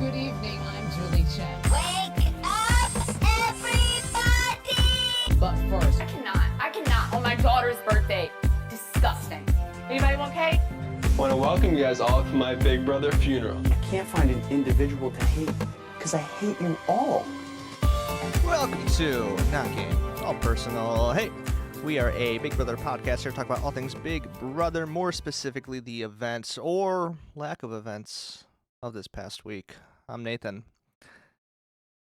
Good evening, I'm Julie Chen. Wake up, everybody! But first, I cannot. On my daughter's birthday. Disgusting. Anybody want cake? I want to welcome you guys all to my big brother funeral. I can't find an individual to hate, because I hate you all. Welcome to Not Game, All Personal. Hey, we are a Big Brother podcast here to talk about all things Big Brother, more specifically the events or lack of events of this past week. I'm Nathan.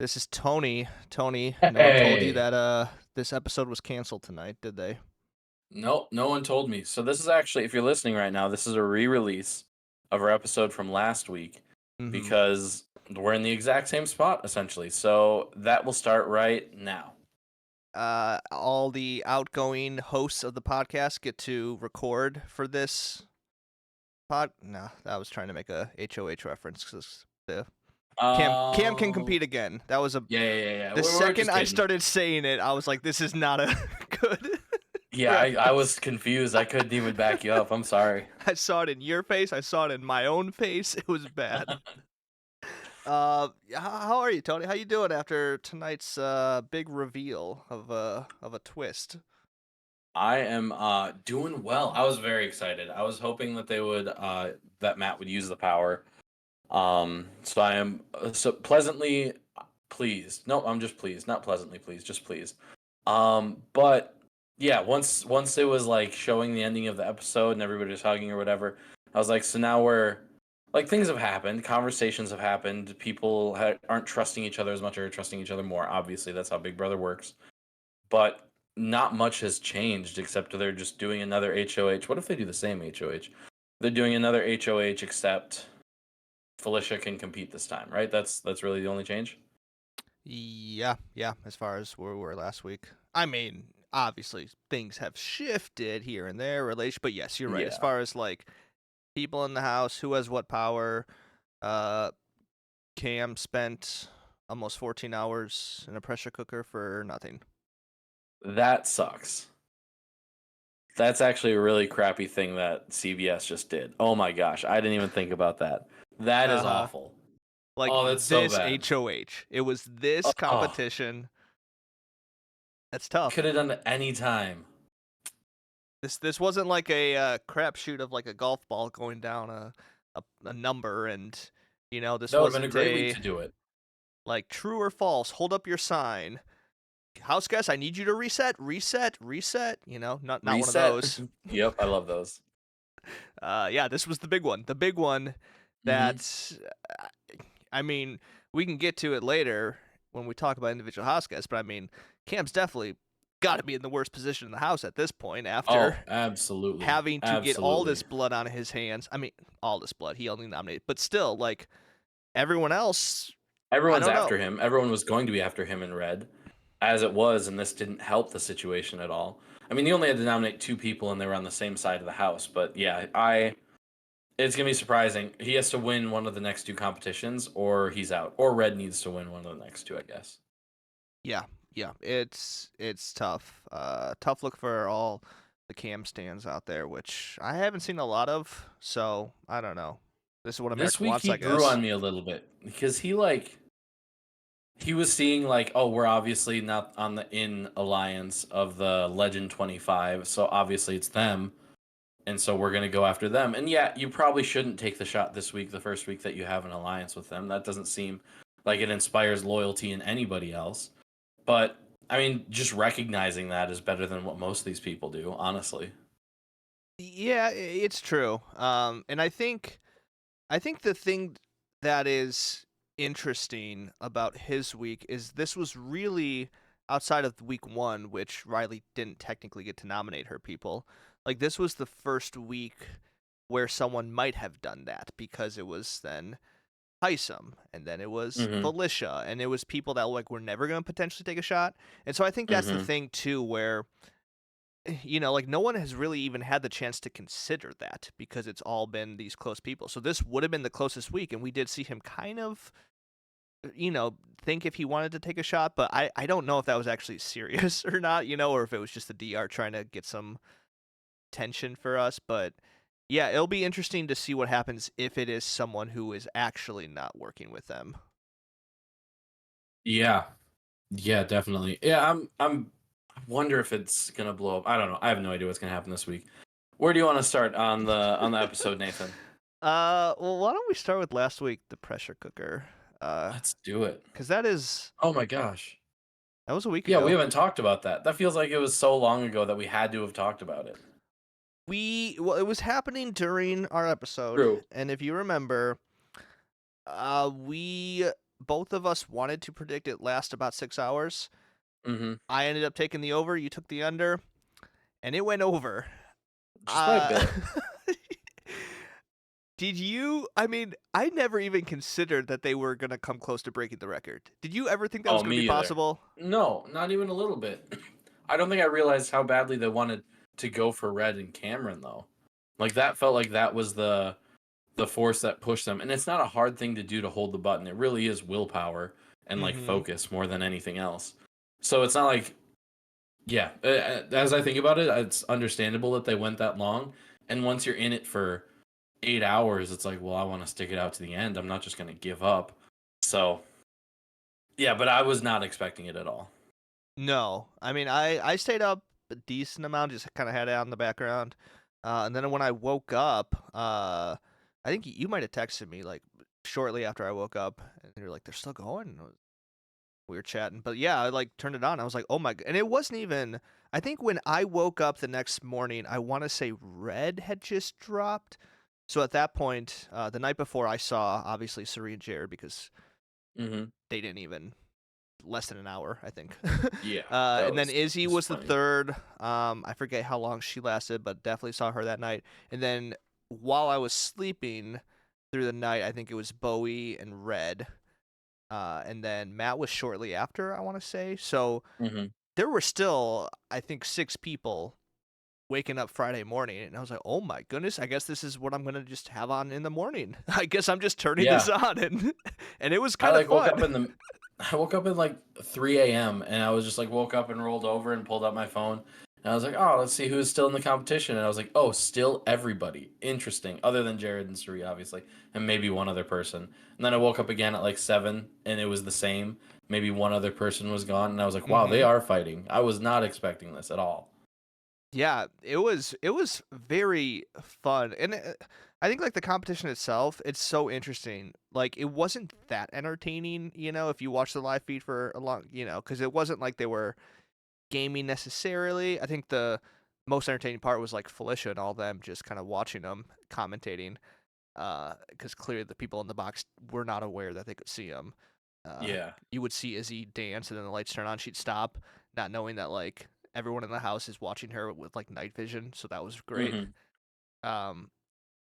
This is Tony. Tony, no one told you that this episode was canceled tonight, did they? Nope, no one told me. So this is actually, if you're listening right now, this is a re-release of our episode from last week because we're in the exact same spot, essentially. So that will start right now. All the outgoing hosts of the podcast get to record for this pod. No, I was trying to make a HOH reference because the Cam can compete again. That was a Yeah. The second I started saying it, I was like, "This is not a good." Yeah, I was confused. I couldn't even back you up. I'm sorry. I saw it in your face. I saw it in my own face. It was bad. How are you, Tony? How you doing after tonight's big reveal of a twist? I am doing well. I was very excited. I was hoping that they would that Matt would use the power. So I am so pleasantly pleased. No, I'm just pleased, not pleasantly pleased, just pleased. But yeah, once it was like showing the ending of the episode and everybody was hugging or whatever, I was like, so now we're like, things have happened, conversations have happened, people aren't trusting each other as much or trusting each other more. Obviously, that's how Big Brother works. But not much has changed except they're just doing another HOH. What if they do the same HOH? They're doing another HOH except Felicia can compete this time, right? That's really the only change? Yeah, as far as where we were last week. I mean, obviously, things have shifted here and there, but yes, you're right. Yeah. As far as, like, people in the house, who has what power, Cam spent almost 14 hours in a pressure cooker for nothing. That sucks. That's actually a really crappy thing that CBS just did. Oh my gosh, I didn't even think about that. That is awful. Like, oh, that's this so bad. HOH. It was this competition. That's tough. Could have done it any time. This wasn't like a crapshoot of like a golf ball going down a number, and this That would have been wasn't a great week to do it. Like true or false. Hold up your sign. House guest, I need you to reset. Not Reset. one of those. Yep, I love those. Yeah, this was the big one. The big one that, I mean, we can get to it later when we talk about individual house guests, but I mean, Cam's definitely got to be in the worst position in the house at this point after absolutely having to get all this blood on his hands. I mean, all this blood. He only nominated, but still, like, everyone else. Everyone's after him. Everyone was going to be after him in red, as it was, and this didn't help the situation at all. I mean, he only had to nominate 2 people, and they were on the same side of the house. But yeah, it's going to be surprising. He has to win one of the next 2 competitions, or he's out. Or Red needs to win one of the next 2, I guess. Yeah, it's tough. Tough look for all the Cam stands out there, which I haven't seen a lot of, so I don't know. This is what America wants, I guess. This week he grew on me a little bit, because he was seeing like, oh, we're obviously not on the in alliance of the Legend 25, so obviously it's them. And so we're going to go after them. And yeah, you probably shouldn't take the shot this week, the first week that you have an alliance with them. That doesn't seem like it inspires loyalty in anybody else. But, I mean, just recognizing that is better than what most of these people do, honestly. Yeah, it's true. And I think the thing that is interesting about his week is this was really outside of week 1, which Riley didn't technically get to nominate her people. Like, this was the first week where someone might have done that, because it was then Heisem, and then it was Felicia, and it was people that like were never going to potentially take a shot. And so I think that's the thing too, where like no one has really even had the chance to consider that, because it's all been these close people. So this would have been the closest week, and we did see him kind of think if he wanted to take a shot, but I don't know if that was actually serious or not, or if it was just the DR trying to get some tension for us. But Yeah, it'll be interesting to see what happens if it is someone who is actually not working with them. Yeah, yeah, definitely. Yeah, I wonder if it's gonna blow up. I don't know. I have no idea what's gonna happen this week. Where do you want to start on the episode, Nathan? Well, why don't we start with last week, the pressure cooker? Let's do it. Because that Oh my gosh. was a week Yeah, we ago. haven't talked about that. That feels like it was so long ago that we had to have talked about it. Well, it was happening during our episode, True. and if you remember, we both of us wanted to predict it last about 6 hours. Mm-hmm. I ended up taking the over, you took the under, and it went over. Just by a bit. Did you? I mean, I never even considered that they were gonna come close to breaking the record. Did you ever think that was Oh, gonna me be either. possible? No, not even a little bit. I don't think I realized how badly they wanted to go for Red and Cameron though. Like that felt like that was the force that pushed them. And it's not a hard thing to do to hold the button. It really is willpower and like Mhm. focus more than anything else. So it's not like yeah, as I think about it, it's understandable that they went that long. And once you're in it for 8 hours, it's like, well, I want to stick it out to the end. I'm not just going to give up. So, yeah, but I was not expecting it at all. No, I mean, I stayed up a decent amount, just kind of had it out in the background, and then when I woke up, I think you might have texted me like shortly after I woke up, and you're like, "They're still going." We were chatting, but yeah, I like turned it on. I was like, "Oh my!" And it wasn't even. I think when I woke up the next morning, I want to say Red had just dropped. So at that point, the night before, I saw obviously Suri and Jared because Mm-hmm. they didn't even less than an hour, I think. Yeah, And then Izzy was the funny. third. I forget how long she lasted, but definitely saw her that night. And then while I was sleeping through the night, I think it was Bowie and Red. And then Matt was shortly after, I want to say. So Mm-hmm. there were still, I think, 6 people waking up Friday morning, and I was like, "Oh my goodness! I guess this is what I'm gonna just have on in the morning. I guess I'm just turning this on," and it was I kind of like woke fun. up in the I woke up at like 3 a.m. and I was just like woke up and rolled over and pulled out my phone. And I was like, oh, let's see who's still in the competition. And I was like, oh, still everybody. Interesting. Other than Jared and Suri, obviously. And maybe one other person. And then I woke up again at like 7 and it was the same. Maybe one other person was gone. And I was like, wow, they Mhm. are fighting. I was not expecting this at all. Yeah, it was very fun, and I think like the competition itself, it's so interesting. Like it wasn't that entertaining, if you watch the live feed for a long, because it wasn't like they were gaming necessarily. I think the most entertaining part was like Felicia and all them just kind of watching them commentating, because clearly the people in the box were not aware that they could see them. Yeah. You would see Izzy dance, and then the lights turn on, she'd stop, not knowing that like everyone in the house is watching her with like night vision, so that was great. Mm-hmm. Um,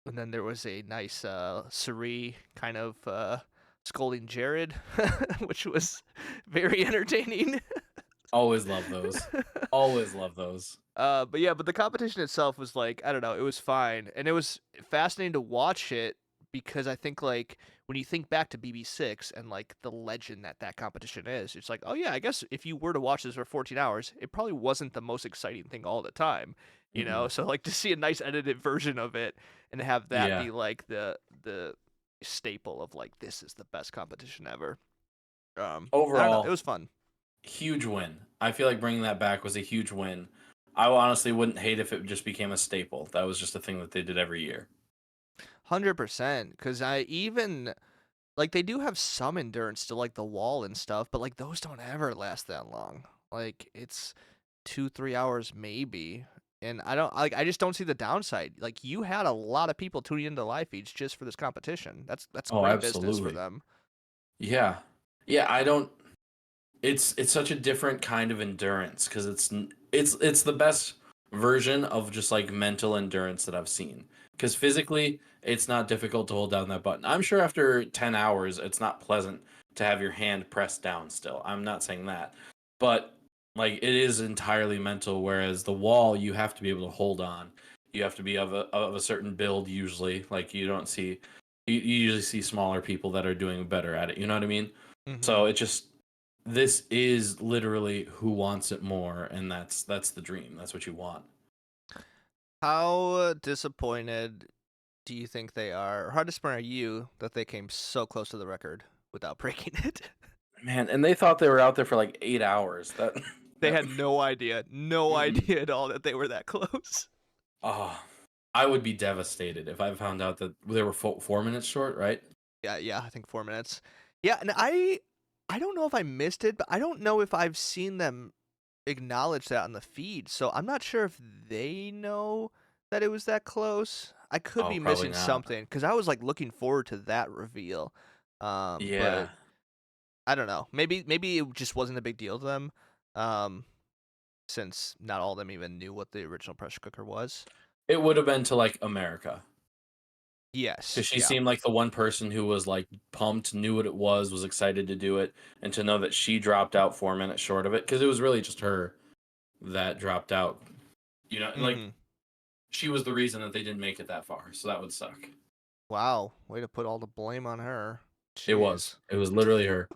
and then there was a nice Suri kind of scolding Jared, which was very entertaining. Always love those. Always love those. But the competition itself was like, I don't know, it was fine, and it was fascinating to watch it because I think like when you think back to BB6 and like the legend that competition is, it's like, oh yeah, I guess if you were to watch this for 14 hours, it probably wasn't the most exciting thing all the time, Mm-hmm. So like to see a nice edited version of it and have that Yeah. be like the staple of like this is the best competition ever. I don't know, it Overall, was fun. huge win. I feel like bringing that back was a huge win. I honestly wouldn't hate if it just became a staple. That was just a thing that they did every year. 100%, because I even like they do have some endurance to like the wall and stuff, but like those don't ever last that long. Like it's 2-3 hours maybe, and I just don't see the downside. Like you had a lot of people tuning into live feeds just for this competition. That's Oh, great business for absolutely. them. Yeah. Yeah, I don't it's such a different kind of endurance because it's the best version of just like mental endurance that I've seen. Because physically, it's not difficult to hold down that button. I'm sure after 10 hours, it's not pleasant to have your hand pressed down still. I'm not saying that. But like it is entirely mental, whereas the wall you have to be able to hold on. You have to be of a certain build usually. Like you don't see you usually see smaller people that are doing better at it. You know what I mean? Hmm. So it just this is literally who wants it more, and that's the dream. That's what you want. How disappointed do you think they are? Or how disappointed are you that they came so close to the record without breaking it? Man, and they thought they were out there for like 8 hours. They That had no idea Mm-mm. at all that they were that close. Oh, I would be devastated if I found out that they were 4 minutes short, right? Yeah, I think 4 minutes. Yeah, and I don't know if I missed it, but I don't know if I've seen them acknowledge that on the feed. So I'm not sure if they know that it was that close. I could Oh, be probably missing not. something because I was like looking forward to that reveal. But Yeah. I don't know. Maybe it just wasn't a big deal to them. Um, since not all of them even knew what the original pressure cooker was. It would have been to like America. Yes. Because she Yeah. seemed like the one person who was like pumped, knew what it was excited to do it, and to know that she dropped out 4 minutes short of it, because it was really just her that dropped out. And like hmm she was the reason that they didn't make it that far, so that would suck. Wow. Way to put all the blame on her. It was. Jeez. It was literally her,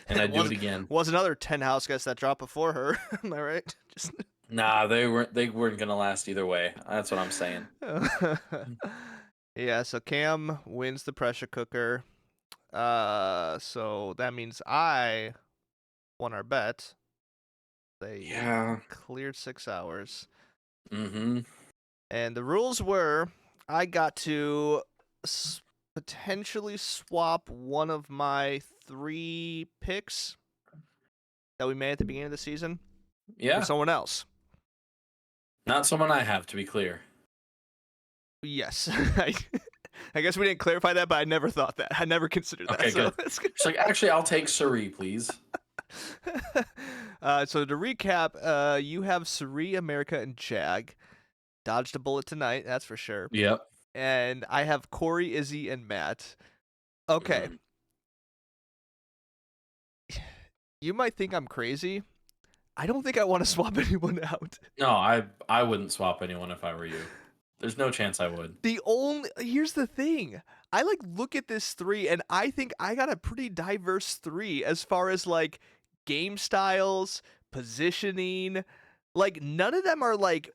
and It I'd do it again. was another 10 house guests that dropped before her. Am I right? Just Nah, they weren't. They weren't gonna last either way. That's what I'm saying. Yeah, so Cam wins the pressure cooker. So that means I won our bet. They Yeah. cleared 6 hours. Mm-hmm. And the rules were I got to potentially swap one of my 3 picks that we made at the beginning of the season Yeah. with someone else. Not someone I have, to be clear. Yes. I guess we didn't clarify that, but I never thought that. I never considered that. Okay, So good. It's like, actually, I'll take Suri, please. So to recap, you have Suri, America, and Jag. Dodged a bullet tonight, that's for sure. Yep. And I have Corey, Izzy, and Matt. Okay. Mhm. You might think I'm crazy. I don't think I want to swap anyone out. No, I wouldn't swap anyone if I were you. There's no chance I would. Here's the thing. I like look at this 3 and I think I got a pretty diverse 3 as far as like game styles, positioning. Like none of them are like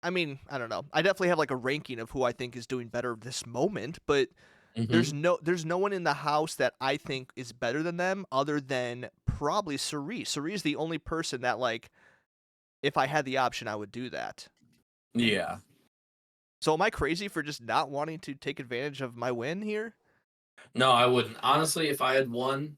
I mean, I don't know. I definitely have like a ranking of who I think is doing better this moment, but there's no one in the house that I think is better than them other than probably Suri. Suri is the only person that like if I had the option I would do that. Yeah. So am I crazy for just not wanting to take advantage of my win here? No, I wouldn't. Honestly, if I had won,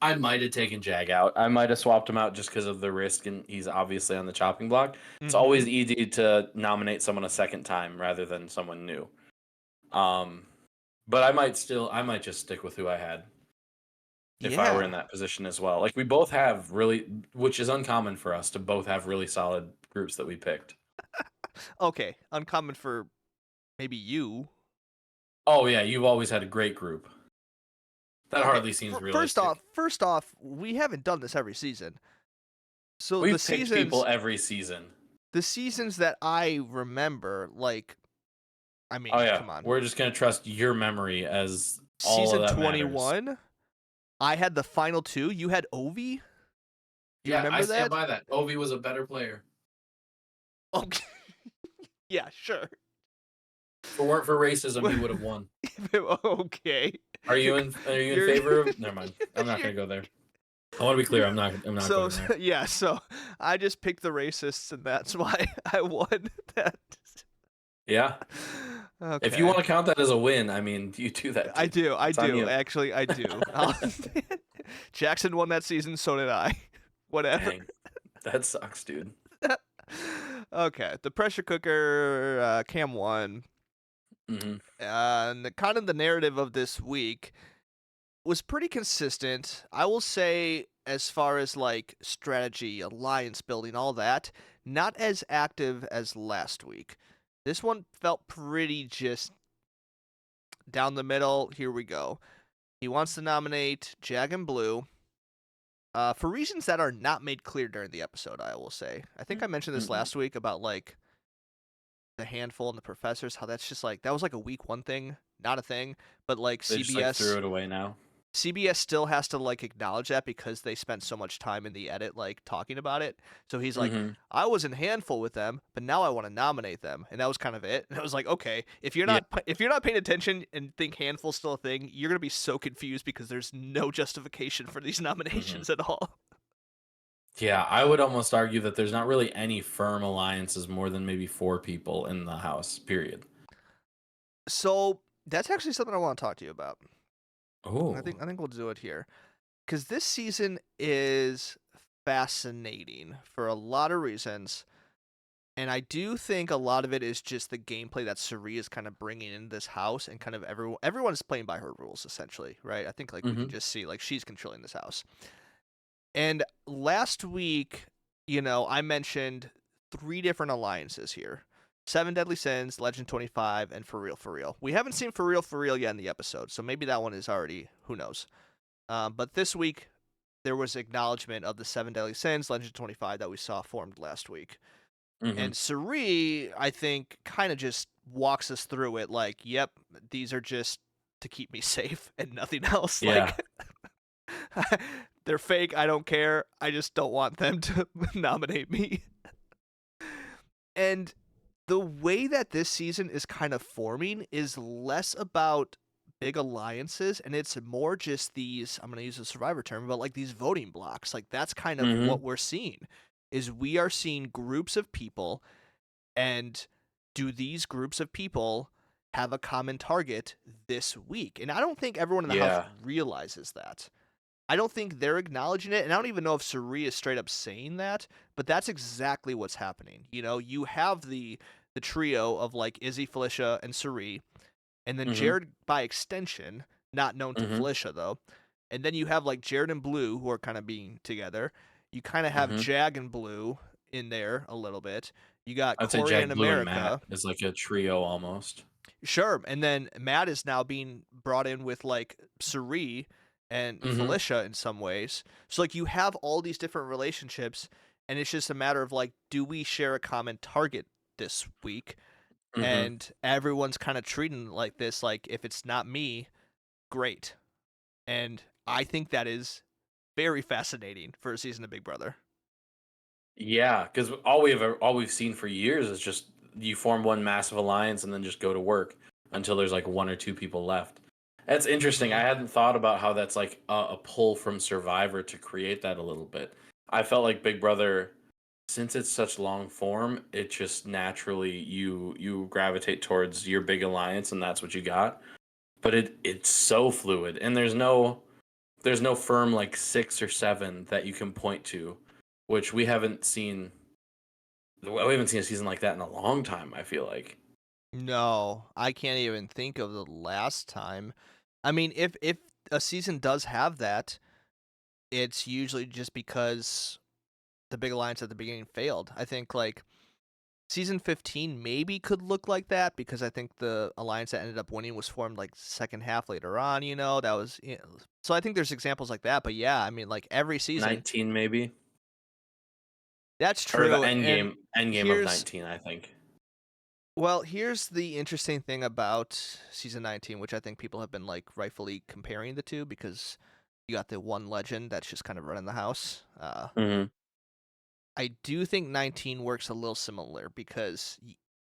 I might have taken Jag out. I might have swapped him out just because of the risk, and he's obviously on the chopping block. It's always easy to nominate someone a second time rather than someone new. But I might just stick with who I had if I were in that position as well. Like we both have really, which is uncommon for us to both have really solid groups that we picked. Okay, uncommon for maybe you. Oh yeah, you've always had a great group. That Okay, hardly seems realistic. First off, we haven't done this every season. So We've picked people every season. the seasons that I remember, like, I mean, Oh yeah, come on, we're just gonna trust your memory as all season of that 21. matters. I had the final 2. You had Ovi. Do you Yeah, remember I stand that? by that. Ovi was a better player. Okay. Yeah, sure. If it weren't for racism, he would have won. Okay. Are you in You're- favor of? Never mind. I'm not gonna go there. I want to be clear. I'm not So going there. yeah, so I just picked the racists, and that's why I won that. Yeah. Okay. If you want to count that as a win, I mean, you do that. I Dude. do. It's on you. Actually, I do. Jackson won that season, so did I. Whatever. Dang. That sucks, dude. Okay, the pressure cooker, Cam won. Hmm. And kind of the narrative of this week was pretty consistent. I will say, as far as like strategy, alliance building, all that, not as active as last week. This one felt pretty just down the middle. Here we go. He wants to nominate Jag and Blue. For reasons that are not made clear during the episode, I will say. I think I mentioned this last week about like the handful and the professors, how that's just like that was like a week 1 thing, not a thing, but like They CBS just like threw it away now. CBS still has to like acknowledge that because they spent so much time in the edit like talking about it. So he's like, Mm-hmm. I was in handful with them, but now I want to nominate them, and that was kind of it. And I was like, okay, if you're Yeah. not paying attention and think handful's still a thing, you're gonna be so confused because there's no justification for these nominations at all. Yeah, I would almost argue that there's not really any firm alliances more than maybe 4 people in the house, period. So that's actually something I want to talk to you about. Oh. I think we'll do it here because this season is fascinating for a lot of reasons. And I do think a lot of it is just the gameplay that Suri is kind of bringing in this house, and kind of everyone is playing by her rules essentially, right? I think like we can Mhm. just see like she's controlling this house. And last week, I mentioned 3 different alliances here. 7 Deadly Sins, Legend 25, and For Real For Real. We haven't seen For Real yet in the episode, so maybe that one is already, who knows. But this week, there was acknowledgement of the 7 Deadly Sins, Legend 25, that we saw formed last week. And Mhm. Suri, I think, kind of just walks us through it like, yep, these are just to keep me safe and nothing else. Yeah. Like, they're fake. I don't care. I just don't want them to nominate me. And the way that this season is kind of forming is less about big alliances, and it's more just these, I'm going to use a Survivor term, but like these voting blocks. Like that's kind of what Mhm. we're seeing is we are seeing groups of people, and do these groups of people have a common target this week? And I don't think everyone in the house Yeah. realizes that. I don't think they're acknowledging it, and I don't even know if Suri is straight up saying that, but that's exactly what's happening. You have the trio of like Izzy, Felicia, and Suri, and then Mhm. Jared by extension, not known to Mhm. Felicia though. And then you have like Jared and Blue who are kind of being together. You kind of have Mhm. Jag and Blue in there a little bit. You got I'd say Corey and Jack Blue and Matt America. is like a trio almost. Sure. And then Matt is now being brought in with like Suri and Mhm. Felicia in some ways. So like you have all these different relationships, and it's just a matter of like, do we share a common target this week? Mhm. And everyone's kind of treating it like this, like if it's not me, great. And I think that is very fascinating for a season of Big Brother. Yeah, because all we've seen for years is just you form one massive alliance and then just go to work until there's like 1 or 2 people left. That's interesting. I Hmm. hadn't thought about how that's like a pull from Survivor to create that a little bit. I felt like Big Brother, since it's such long form, it just naturally you gravitate towards your big alliance and that's what you got. But it's so fluid and there's no firm like 6 or 7 that you can point to, which we haven't seen a season like that in a long time, I feel like. No, I can't even think of the last time. I mean, if a season does have that, it's usually just because the big alliance at the beginning failed. I think like season 15 maybe could look like that because I think the alliance that ended up winning was formed like second half later on, that was so I think there's examples like that, but yeah, I mean like every season 19 maybe? that's Or the true. end And game of here's 19, I think. here's the interesting thing about season 19, which I think people have been like rightfully comparing the two because you got the one legend that's just kind of running the house. Mhm. I do think 19 works a little similar because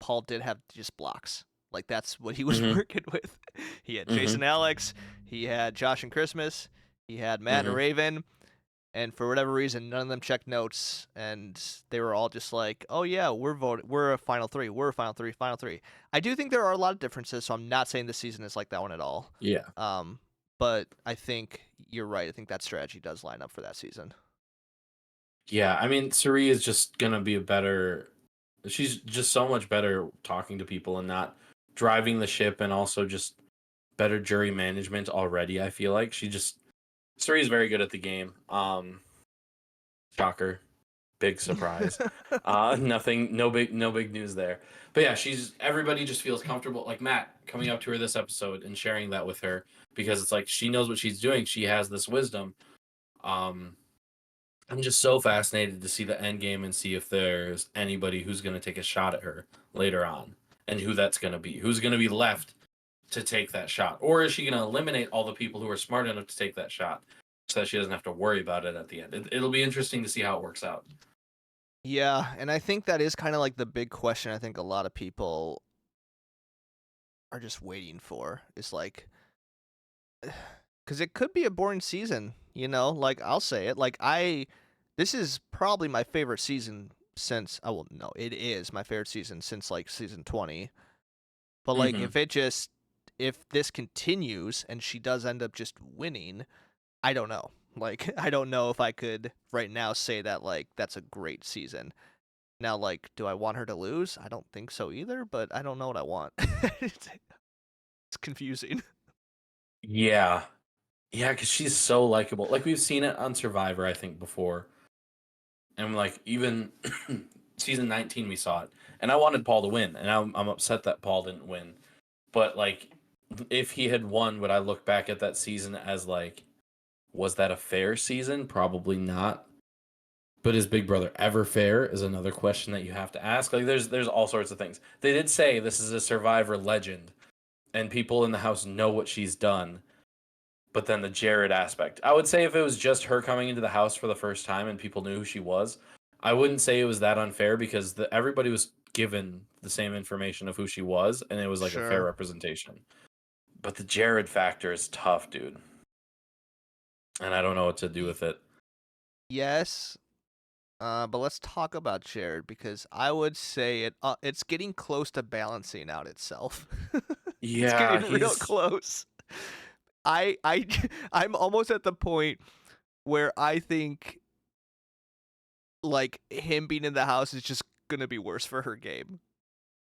Paul did have just blocks. Like that's what he was Mhm. working with. He had Mhm. Jason Alex, he had Josh and Christmas, he had Matt and Mhm. Raven, and for whatever reason, none of them checked notes, and they were all just like, "Oh yeah, we're voting. We're a final 3. We're a final 3. Final 3." I do think there are a lot of differences, so I'm not saying this season is like that one at all. Yeah. Um, but I think you're right. I think that strategy does line up for that season. Yeah, I mean, Suri is just gonna be a better. She's just so much better talking to people and not driving the ship, and also just better jury management already. I feel like Suri is very good at the game. Shocker, big surprise. Nothing, no big news there. But yeah, everybody just feels comfortable. Like Matt coming up to her this episode and sharing that with her because it's like she knows what she's doing. She has this wisdom. Um, I'm just so fascinated to see the end game and see if there's anybody who's going to take a shot at her later on and who that's going to be. Who's going to be left to take that shot? Or is she going to eliminate all the people who are smart enough to take that shot so that she doesn't have to worry about it at the end? It'll be interesting to see how it works out. Yeah, and I think that is kind of like the big question I think a lot of people are just waiting for is like, because it could be a boring season, you know? Like, I'll say it. Like, this is probably my favorite season since, oh, well, no, it is my favorite season since like season 20. But like, Mhm. if this continues and she does end up just winning, I don't know. Like, I don't know if I could right now say that like that's a great season. Now, like, do I want her to lose? I don't think so either, but I don't know what I want. It's confusing. Yeah. Yeah, because she's so likable. Like, we've seen it on Survivor, I think, before. And like, even season 19, we saw it. And I wanted Paul to win. And I'm upset that Paul didn't win. But like, if he had won, would I look back at that season as like, was that a fair season? Probably not. But is Big Brother ever fair? Is another question that you have to ask. Like, there's all sorts of things. They did say this is a Survivor legend, and people in the house know what she's done. But then the Jared aspect, I would say if it was just her coming into the house for the first time and people knew who she was, I wouldn't say it was that unfair because everybody was given the same information of who she was, and it was like a fair Sure. representation. But the Jared factor is tough, dude, and I don't know what to do with it. Yes. But let's talk about Jared because I would say it's getting close to balancing out itself. It's Yeah, getting real he's close. I I'm almost at the point where I think like him being in the house is just gonna be worse for her game.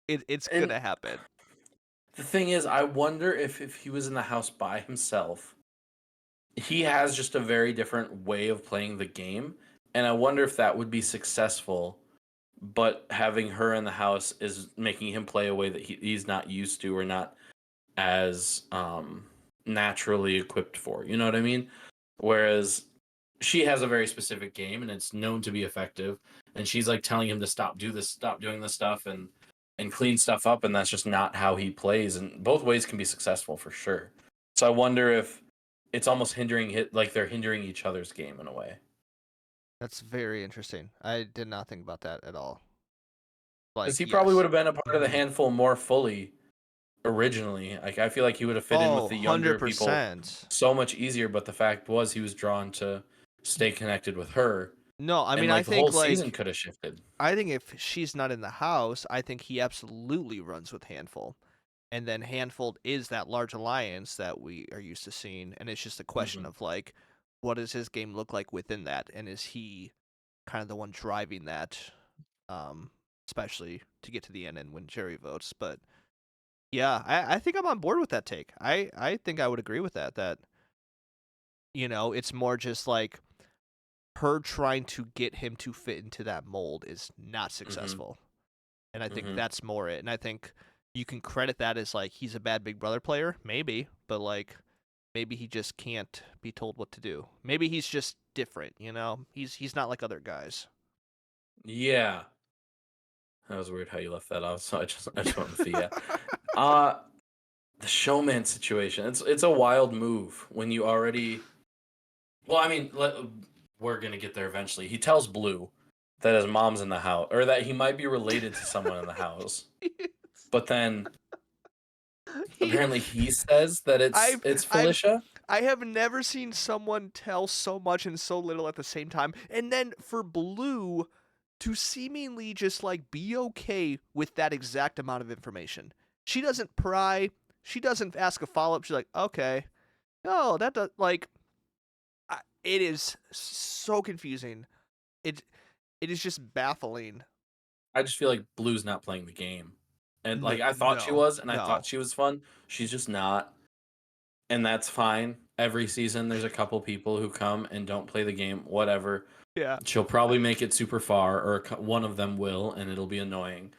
It's and gonna happen. the thing is, I wonder if he was in the house by himself, he has just a very different way of playing the game, and I wonder if that would be successful. But having her in the house is making him play a way that he's not used to or not as naturally equipped for. You know what I mean? Whereas she has a very specific game and it's known to be effective, and she's like telling him to stop doing this stuff, and clean stuff up, and that's just not how he plays. And both ways can be successful for sure. So I wonder if it's almost like they're hindering each other's game in a way. That's very interesting. I did not think about that at all. Because Like, he probably would yes. have been a part of the Mhm. handful more fully originally. Like, I feel like he would have fit in with Oh, the younger people 100%. so much easier. But the fact was, he was drawn to stay connected with her, No, I and mean, like the whole season could have shifted. I think if she's not in the house, I think he absolutely runs with Handful. And then Handful is that large alliance that we are used to seeing, and it's just a question Hmm. of like, what does his game look like within that, and is he kind of the one driving that, um, especially to get to the end and win jury votes. But yeah, I think I'm on board with that take. I think I would agree with that. That it's more just like her trying to get him to fit into that mold is not Hmm. successful. And I think Hmm. that's more it. And I think you can credit that as like he's a bad Big Brother player, maybe, but like maybe he just can't be told what to do. Maybe he's just different, He's not like other guys. Yeah, that was weird how you left that off. So I just went with the yeah. Uh the showman situation. It's a wild move when you already. Well, I mean, we're gonna get there eventually. He tells Blue that his mom's in the house, or that he might be related to someone in the house. But then he apparently he says that I've it's I've Felicia. I have never seen someone tell so much and so little at the same time. And then for Blue to seemingly just like be okay with that exact amount of information. She doesn't pry. She doesn't ask a follow up. She's like, okay. No, that does like it is so confusing. It it is just baffling. I just feel like Blue's not playing the game, and No, like I thought she no, was, and I thought no. she was fun. She's just not, and that's fine. Every season, there's a couple people who come and don't play the game. Whatever. Yeah. She'll probably make it super far, or one of them will, and it'll be annoying.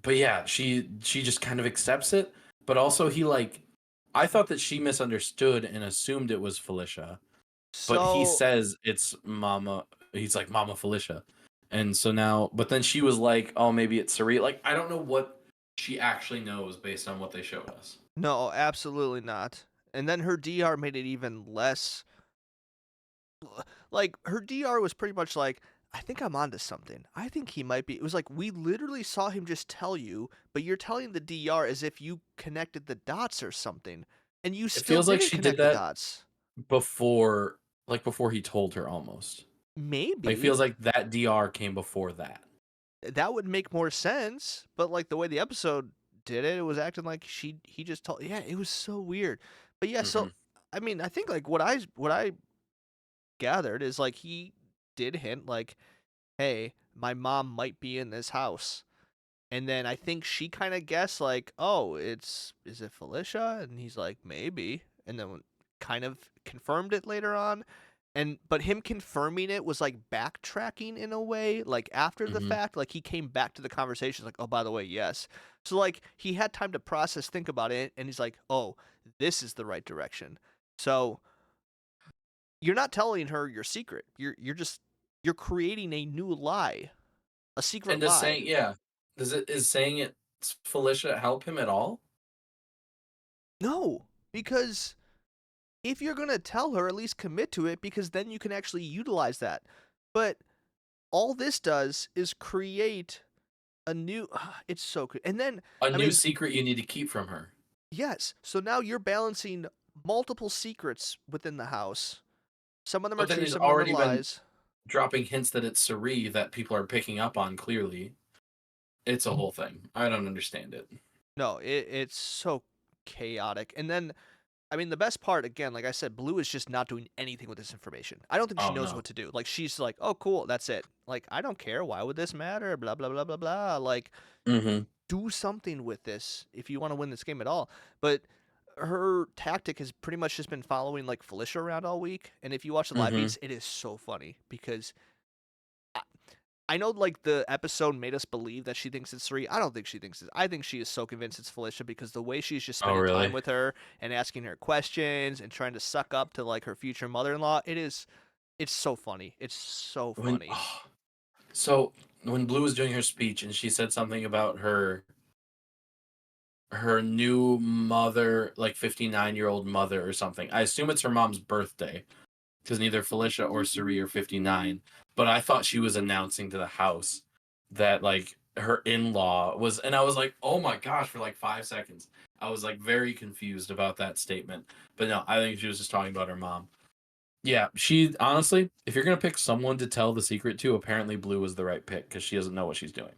But yeah, she just kind of accepts it. But also, I thought that she misunderstood and assumed it was Felicia. But he So says it's Mama. He's like Mama Felicia, and so now. But then she was like, "Oh, maybe it's Sari." Like, I don't know what she actually knows based on what they showed us. No, absolutely not. And then her DR made it even less. Like, her DR was pretty much like, I think I'm onto something. I think he might be. It was like, we literally saw him just tell you, but you're telling the DR as if you connected the dots or something. And you It still feels like didn't she did connect the that dots. before he told her almost. Like, Maybe. feels like that DR came before that. That would make more sense, but like the way the episode did it, it was acting like he just told. Yeah, it was so weird. But yeah, so Mhm. I mean, I think like what I gathered is like he did hint like, hey, my mom might be in this house. And then I think she kind of guessed like, oh, is it Felicia? And he's like, maybe. And then kind of confirmed it later on. But him confirming it was like backtracking in a way, like after the Mhm. fact, like he came back to the conversation like, oh, by the way, yes. So like he had time to process, think about it, and he's like, oh, this is the right direction. So you're not telling her your secret. You're creating a new lie, a secret And does lie. saying yeah, is saying it's Felicia help him at all? No, because if you're gonna tell her, at least commit to it, because then you can actually utilize that. But all this does is create a new. It's so good. And then, A I new mean, secret you need to keep from her. yes. So now you're balancing multiple secrets within the house. Some of them are But then true, he's some of them are already been lies. dropping hints that it's Suri that people are picking up on clearly. It's a whole thing. I don't understand it. No, it's so chaotic. And then, I mean, the best part, again, like I said, Blue is just not doing anything with this information. I don't think she Oh knows no. what to do. Like, she's like, oh, cool, that's it. Like, I don't care. Why would this matter? Blah, blah, blah, blah, blah. Like, Mhm. do something with this if you want to win this game at all. But her tactic has pretty much just been following, like, Felicia around all week. And if you watch the live Mhm. feeds, it is so funny because I know, like, the episode made us believe that she thinks it's Suri. I don't think she thinks it. I think she is so convinced it's Felicia because the way she's just Oh spending time really? with her and asking her questions and trying to suck up to, like, her future mother-in-law, it's so funny. It's so When funny. so when Blue was doing her speech and she said something about her new mother, like 59-year-old mother or something. I assume it's her mom's birthday because neither Felicia or Suri are 59. But I thought she was announcing to the house that like her in-law was, and I was like, oh my gosh, for like 5 seconds. I was like very confused about that statement. But no, I think she was just talking about her mom. Yeah, she honestly, if you're gonna pick someone to tell the secret to, apparently Blue was the right pick because she doesn't know what she's doing.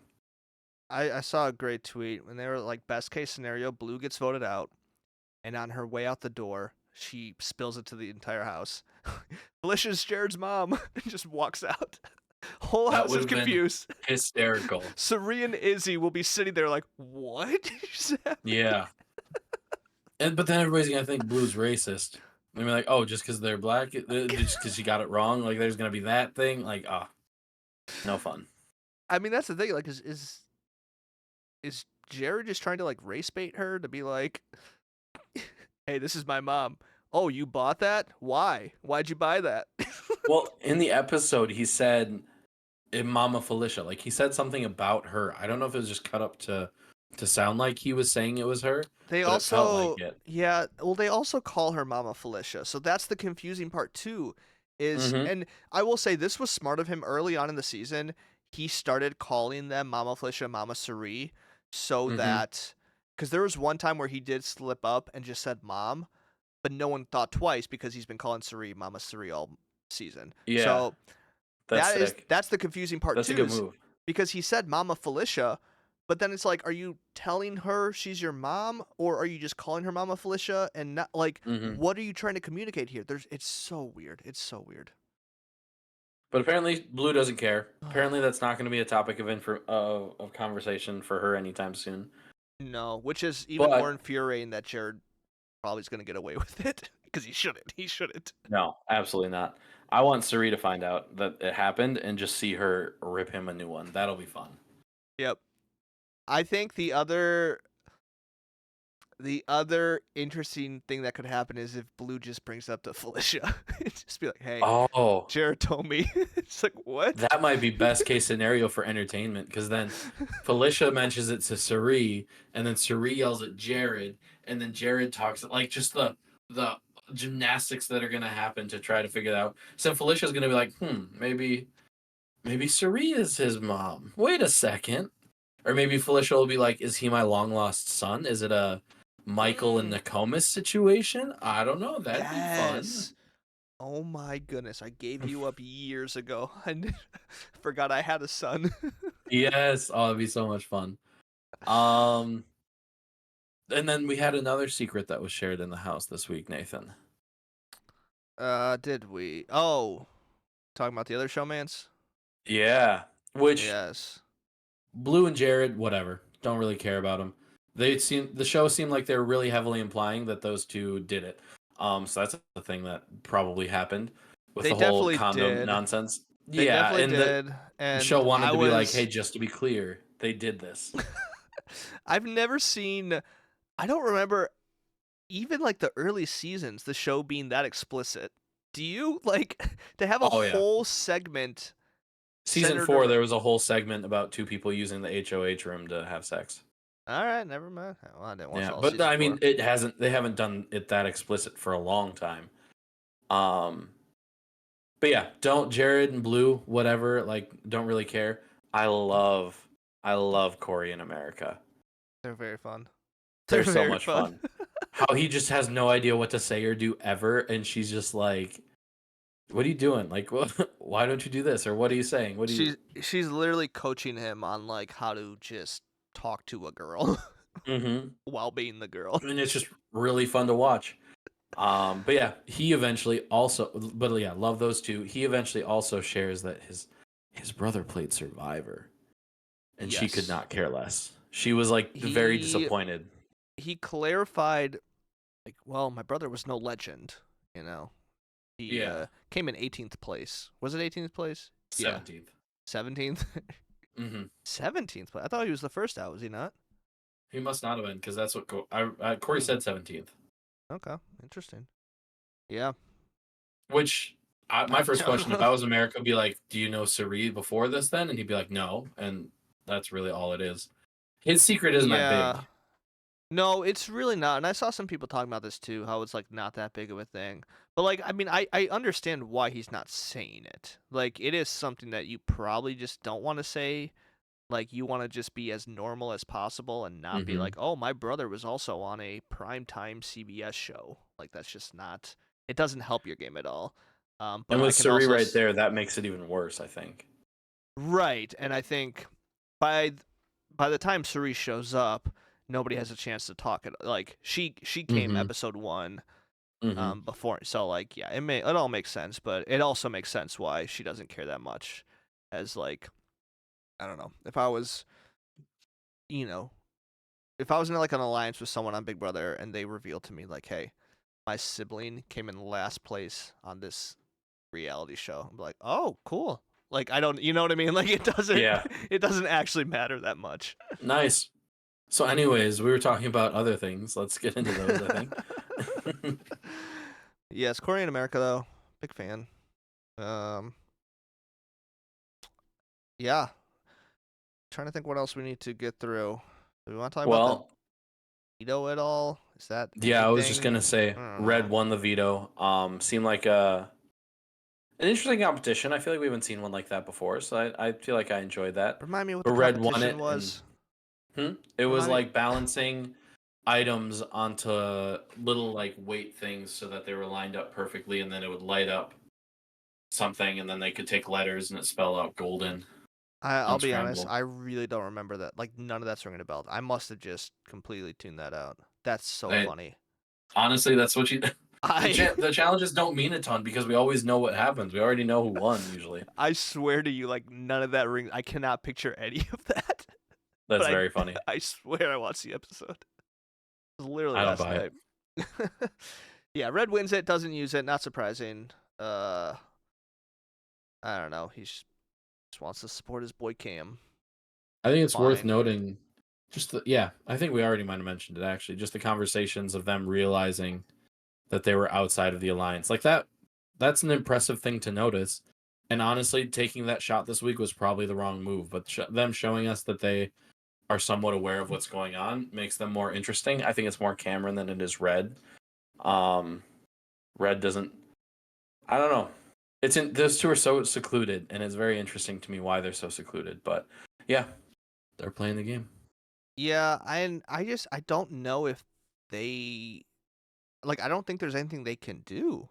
I saw a great tweet when they were like, best case scenario, Blue gets voted out, and on her way out the door, she spills it to the entire house. Felicia's Jared's mom and just walks out. Whole That house would is have been confused. hysterical. Sari and Izzy will be sitting there like, what just happened? Yeah. But then everybody's gonna think Blue's racist. They're like, oh, just because they're black, just because she got it wrong, like there's gonna be that thing. Like, no fun. I mean, that's the thing. Like, is Jared just trying to like race bait her to be like, hey, this is my mom. Oh, you bought that? Why? Why'd you buy that? Well, in the episode, he said Mama Felicia. Like he said something about her. I don't know if it was just cut up to sound like he was saying it was her, They but it felt like also, it. yeah, well, they also call her Mama Felicia. So that's the confusing part too. Mm-hmm. And I will say this was smart of him early on in the season. He started calling them Mama Felicia, Mama Suri, so Mm-hmm. that because there was one time where he did slip up and just said mom, but no one thought twice because he's been calling Suri Mama Suri all season. Yeah, So that's sick. that's the confusing part That's a too, good is move. because he said Mama Felicia, but then it's like, are you telling her she's your mom, or are you just calling her Mama Felicia and not like Mm-hmm. what are you trying to communicate here? It's so weird. It's so weird. But apparently, Blue doesn't care. Apparently, that's not going to be a topic of conversation for her anytime soon. No, which is even more But infuriating that Jared probably is going to get away with it because he shouldn't. He shouldn't. no, absolutely not. I want Suri to find out that it happened and just see her rip him a new one. That'll be fun. Yep. I think the other The other interesting thing that could happen is if Blue just brings up to Felicia. Just be like, hey, Oh, Jared told me. It's like, what? that might be best case scenario for entertainment because then Felicia mentions it to Suri, and then Suri yells at Jared, and then Jared talks like just the gymnastics that are gonna happen to try to figure it out. So Felicia's gonna be like, maybe Suri is his mom. Wait a second. Or maybe Felicia will be like, is he my long lost son? Is it a Michael and Nokomis situation? I don't know. That'd be fun. Yes. Oh my goodness, I gave you up years ago. I forgot I had a son. Yes. Oh, it'd be so much fun. Um, and then we had another secret that was shared in the house this week, Nathan. Did we? Oh, talking about the other showmans? Yeah. Which Yes. Blue and Jared, whatever. Don't really care about them. The show seemed like they were really heavily implying that those two did it. So that's the thing that probably happened with They the whole definitely condom did. nonsense. They Yeah, definitely and the did. And show wanted I to be like, was hey, just to be clear, they did this. I've never seen I don't remember even like the early seasons the show being that explicit. Do you like to have a Oh yeah. whole segment Season centered 4, around... there was a whole segment about two people using the HOH room to have sex. All right, never mind. Well, I didn't watch Yeah, all but season I mean, 4. they haven't done it that explicit for a long time. Um, but yeah, don't Jared and Blue, whatever, like, don't really care. I love Corey in America. They're very fun. They're They're so very much fun. fun. How he just has no idea what to say or do ever, and she's just like, "What are you doing? Like, why don't you do this? Or what are you saying? What do you?" She's literally coaching him on like how to just talk to a girl Mm-hmm. while being the girl. And it's just really fun to watch. But yeah, he eventually also, but yeah, love those two. He eventually also shares that his brother played Survivor, and she could Yes. not care less. She was like very He disappointed. he clarified like, well, my brother was no legend, you know. He Yeah, came in 18th place. Was it 18th place? Yeah. 17th. 17th? Mm-hmm. 17th place. I thought he was the first out, was he not? He must not have been because that's what Corey said 17th. Okay, interesting. Yeah. Which my first question, if I was America, would be like, "Do you know Suri before this?" Then, and he'd be like, "No," and that's really all it is. His secret isn't that big. Yeah. No, it's really not. And I saw some people talking about this too, how it's like not that big of a thing. But like, I mean, I understand why he's not saying it. Like, it is something that you probably just don't want to say. Like, you want to just be as normal as possible and not be Mm-hmm. like, oh, my brother was also on a primetime CBS show. Like, that's just not. It doesn't help your game at all. But And with I can Suri also right there, that makes it even worse, I think. right, and I think by by the time Cerise shows up, nobody has a chance to talk. Like she came Mm-hmm. episode 1 Mm-hmm. before, so like yeah, it all makes sense, but it also makes sense why she doesn't care that much. As like I don't know, if I was you know if I was in like an alliance with someone on Big Brother and they revealed to me like, hey, my sibling came in last place on this reality show, I'm like, oh, cool. Like I don't, you know what I mean? Like Yeah. it doesn't actually matter that much. Nice. So, anyways, we were talking about other things. Let's get into those, I think. Yes, Corey in America though, big fan. Um, yeah, trying to think what else we need to get through. Do we want to talk about the Well, veto at all? Is that yeah, I was just anything? gonna say, I don't Red know. won the veto. Seemed like an interesting competition. I feel like we haven't seen one like that before, so I feel like I enjoyed that. Remind me what But the Red won competition it, and was. it was Remind me. like balancing items onto little like weight things so that they were lined up perfectly, and then it would light up something, and then they could take letters and it spelled out golden. I'll be honest, Unscramble. I really don't remember that. Like none of that's ringing a bell. I must have just completely tuned that out. That's so I, funny. honestly, that's what you. I The challenges don't mean a ton because we always know what happens. We already know who won usually. I swear to you, like none of that rings. I cannot picture any of that. That's But very funny. I swear I watched the episode. It was literally I don't last buy it. night. Yeah, Red wins it, doesn't use it, not surprising. I don't know. Just wants to support his boy Cam. I think it's worth Fine. noting I think we already might have mentioned it actually. Just the conversations of them realizing that they were outside of the alliance. Like that's an impressive thing to notice. And honestly, taking that shot this week was probably the wrong move, but them showing us that they are somewhat aware of what's going on makes them more interesting. I think it's more Cameron than it is Red. Um Red doesn't I don't know. Those two are so secluded and it's very interesting to me why they're so secluded, but yeah, they're playing the game. Yeah, I don't know if they I don't think there's anything they can do,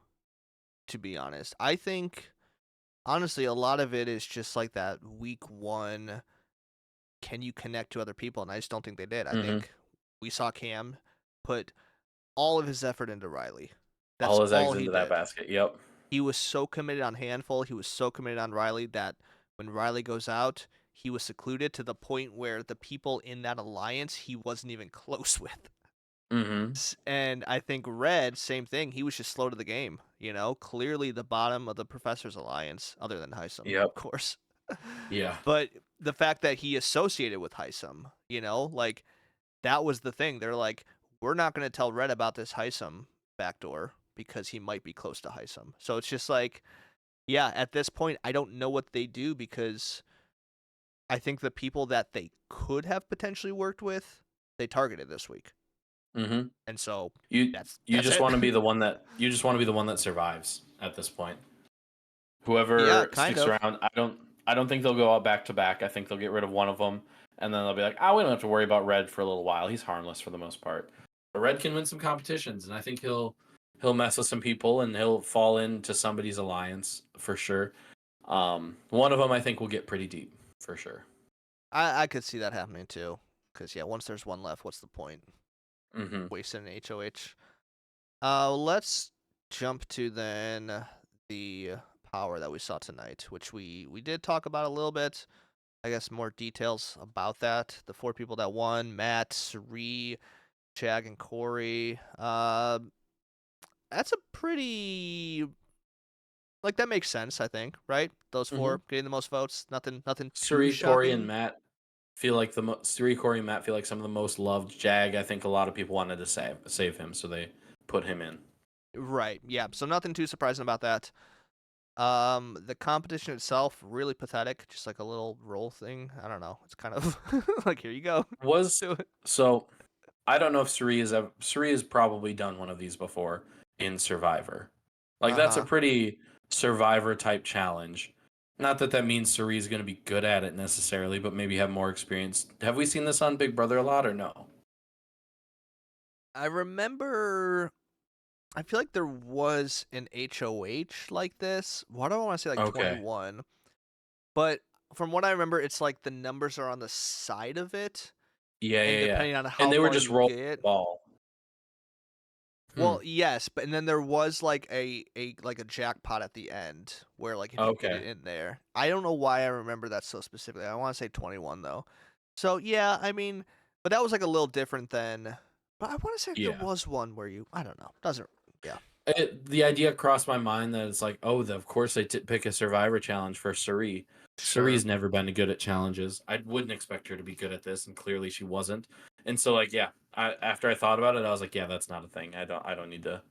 to be honest. I think honestly a lot of it is just like that week 1, can you connect to other people, and I just don't think they did. I Mhm. think we saw Cam put all of his effort into Riley. That's All his all eggs he into that did. basket. Yep. He was so committed on Handful, he was so committed on Riley that when Riley goes out, he was secluded to the point where the people in that alliance he wasn't even close with. Mhm. And I think Red, same thing. He was just slow to the game. Clearly the bottom of the Professor's alliance, other than Heisem, of Yep. course. Yeah. But the fact that he associated with Heisem, that was the thing. They're like, we're not going to tell Red about this Heisem backdoor because he might be close to Heisem. So it's just like, yeah, at this point, I don't know what they do because I think the people that they could have potentially worked with, they targeted this week. Mhm. And so You that's just it. want to be the one that survives at this point. Yeah, Whoever kind sticks of. around, I don't think they'll go out back to back. I think they'll get rid of one of them, and then they'll be like, "Oh, we don't have to worry about Red for a little while. He's harmless for the most part." But Red can win some competitions, and I think he'll mess with some people, and he'll fall into somebody's alliance for sure. One of them I think will get pretty deep for sure. I could see that happening too. Because, yeah, once there's one left, what's the point? Hmm. Wasting an HOH. Let's jump to then the power that we saw tonight, which we did talk about a little bit. I guess more details about that. The 4 people that won: Matt, Suri, Chag, and Corey. That's a pretty that makes sense. I think, right? Those Hmm. 4 getting the most votes. Nothing too Suri, Corey, and shocking. Matt feel like Suri, Corey, and Matt feel like some of the most loved. Jag, I think a lot of people wanted to save him, so they put him in. Right. Yeah. So nothing too surprising about that. The competition itself really pathetic. Just like a little roll thing. I don't know. It's kind of like, here you go. Was Do it. so I don't know if Suri has probably done one of these before in Survivor. Like Uh that's a huh. pretty Survivor type challenge. Not that that means Suri is going to be good at it necessarily, but maybe have more experience. Have we seen this on Big Brother a lot or no? I remember. I feel like there was an HOH like this. Why do I want to say like Okay. 21? But from what I remember, it's like the numbers are on the side of it, Yeah, and yeah, yeah. depending on And how they were far just you rolling get. the ball. Hmm. Well, yes, but and then there was like a jackpot at the end where like if you get it Okay. in there. I don't know why I remember that so specifically. I want to say 21 though. So yeah, I mean, but that was like a little different than. But I want to say there Yeah. was one where I don't know. Doesn't. Yeah. The idea crossed my mind that it's like, oh, of course they pick a Survivor challenge for Suri. Sure. Suri's never been good at challenges. I wouldn't expect her to be good at this, and clearly she wasn't. And so, like, yeah, after I thought about it, I was like, yeah, that's not a thing. I don't need to.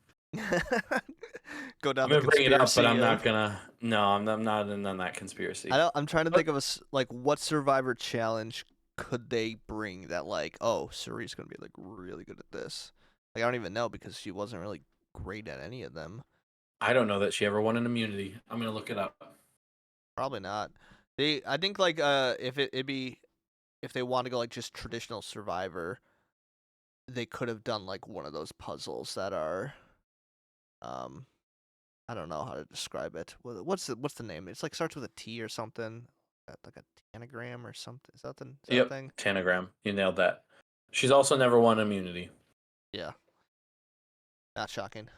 Go I'm down the gonna bring it up, but conspiracy I'm not of. gonna. No, I'm not in on that I conspiracy. don't. I'm trying to But think of like what Survivor challenge could they bring that like, oh, Suri's gonna be like really good at this. Like I don't even know because she wasn't really great at any of them. I don't know that she ever won an immunity. I'm gonna look it up. Probably not. I think if it'd be if they want to go like just traditional Survivor, they could have done like one of those puzzles that are um I don't know how to describe it. What's the name? It's like starts with a T or something. Like a tanagram or something. Is that a Yep, thing? Tanagram. You nailed that. She's also never won immunity. Yeah. Not shocking.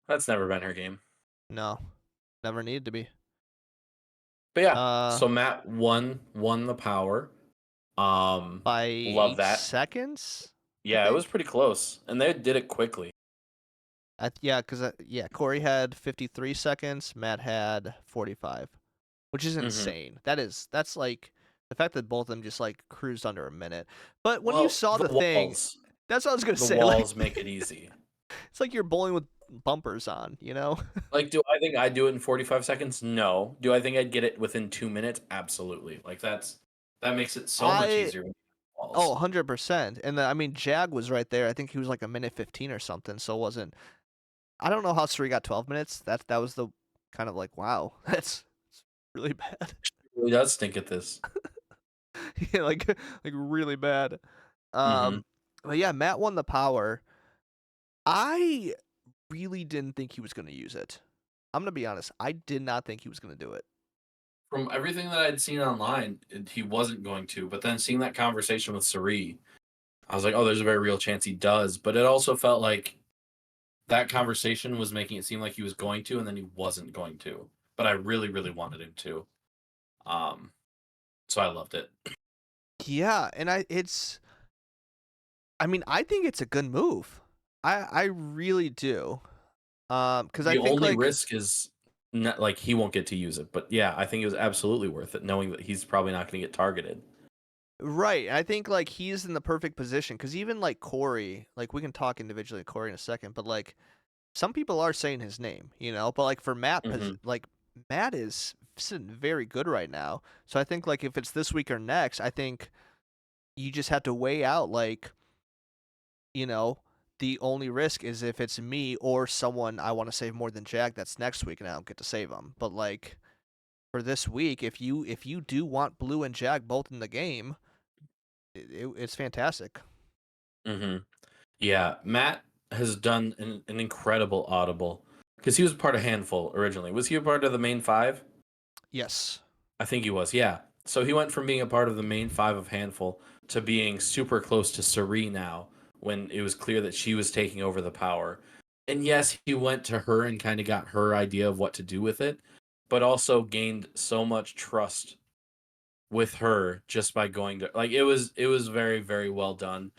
That's never been her game. No. Never needed to be. But yeah, Uh so Matt won the power. by Love 8 that. seconds, I Yeah, it was think. pretty close, and they did it quickly. Yeah, cuz yeah, Corey had 53 seconds, Matt had 45, which is Hmm. insane. That's like The fact that both of them just like cruised under a minute. But when you Well, saw the thing, walls. that's what I was gonna The say. walls Like, make it easy. it's like you're bowling with bumpers on, you know? Like, do I think I'd do it in 45 seconds? No. Do I think I'd get it within 2 minutes? Absolutely. Like that makes it so much I easier with Oh, walls. 100%. And I mean, Jag was right there. I think he was like a minute 15 or something. So it wasn't. I don't know how Suri got 12 minutes. That was the kind of like, wow, that's really bad. It really does stink at this. Yeah, like really bad. Mm-hmm. But yeah, Matt won the power. I really didn't think he was going to use it. I'm going to be honest. I did not think he was going to do it. From everything that I'd seen online, he wasn't going to. But then seeing that conversation with Suri, I was like, oh, there's a very real chance he does. But it also felt like that conversation was making it seem like he was going to, and then he wasn't going to. But I really, really wanted him to. So I loved it. Yeah, and I mean, I think it's a good move. I really do. Because I The think only like risk is not, like he won't get to use it. But yeah, I think it was absolutely worth it, knowing that he's probably not going to get targeted. right. I think like he's in the perfect position because even like Corey, like we can talk individually Corey in a second, but like some people are saying his name, you know. But like for Matt, Mm-hmm. like Matt is sitting very good right now. So I think like if it's this week or next, I think you just have to weigh out like, you know, the only risk is if it's me or someone I want to save more than Jag that's next week and I don't get to save them. But like for this week, if you do want Blue and Jag both in the game, it's fantastic. Mm-hmm. Yeah, Matt has done an incredible audible because he was part of Handful originally. Was he a part of the main five? Yes. I think he was. Yeah. So he went from being a part of the main five of Handful to being super close to Suri now, when it was clear that she was taking over the power. And yes, he went to her and kind of got her idea of what to do with it, but also gained so much trust with her just by going to, like, it was very, very well done.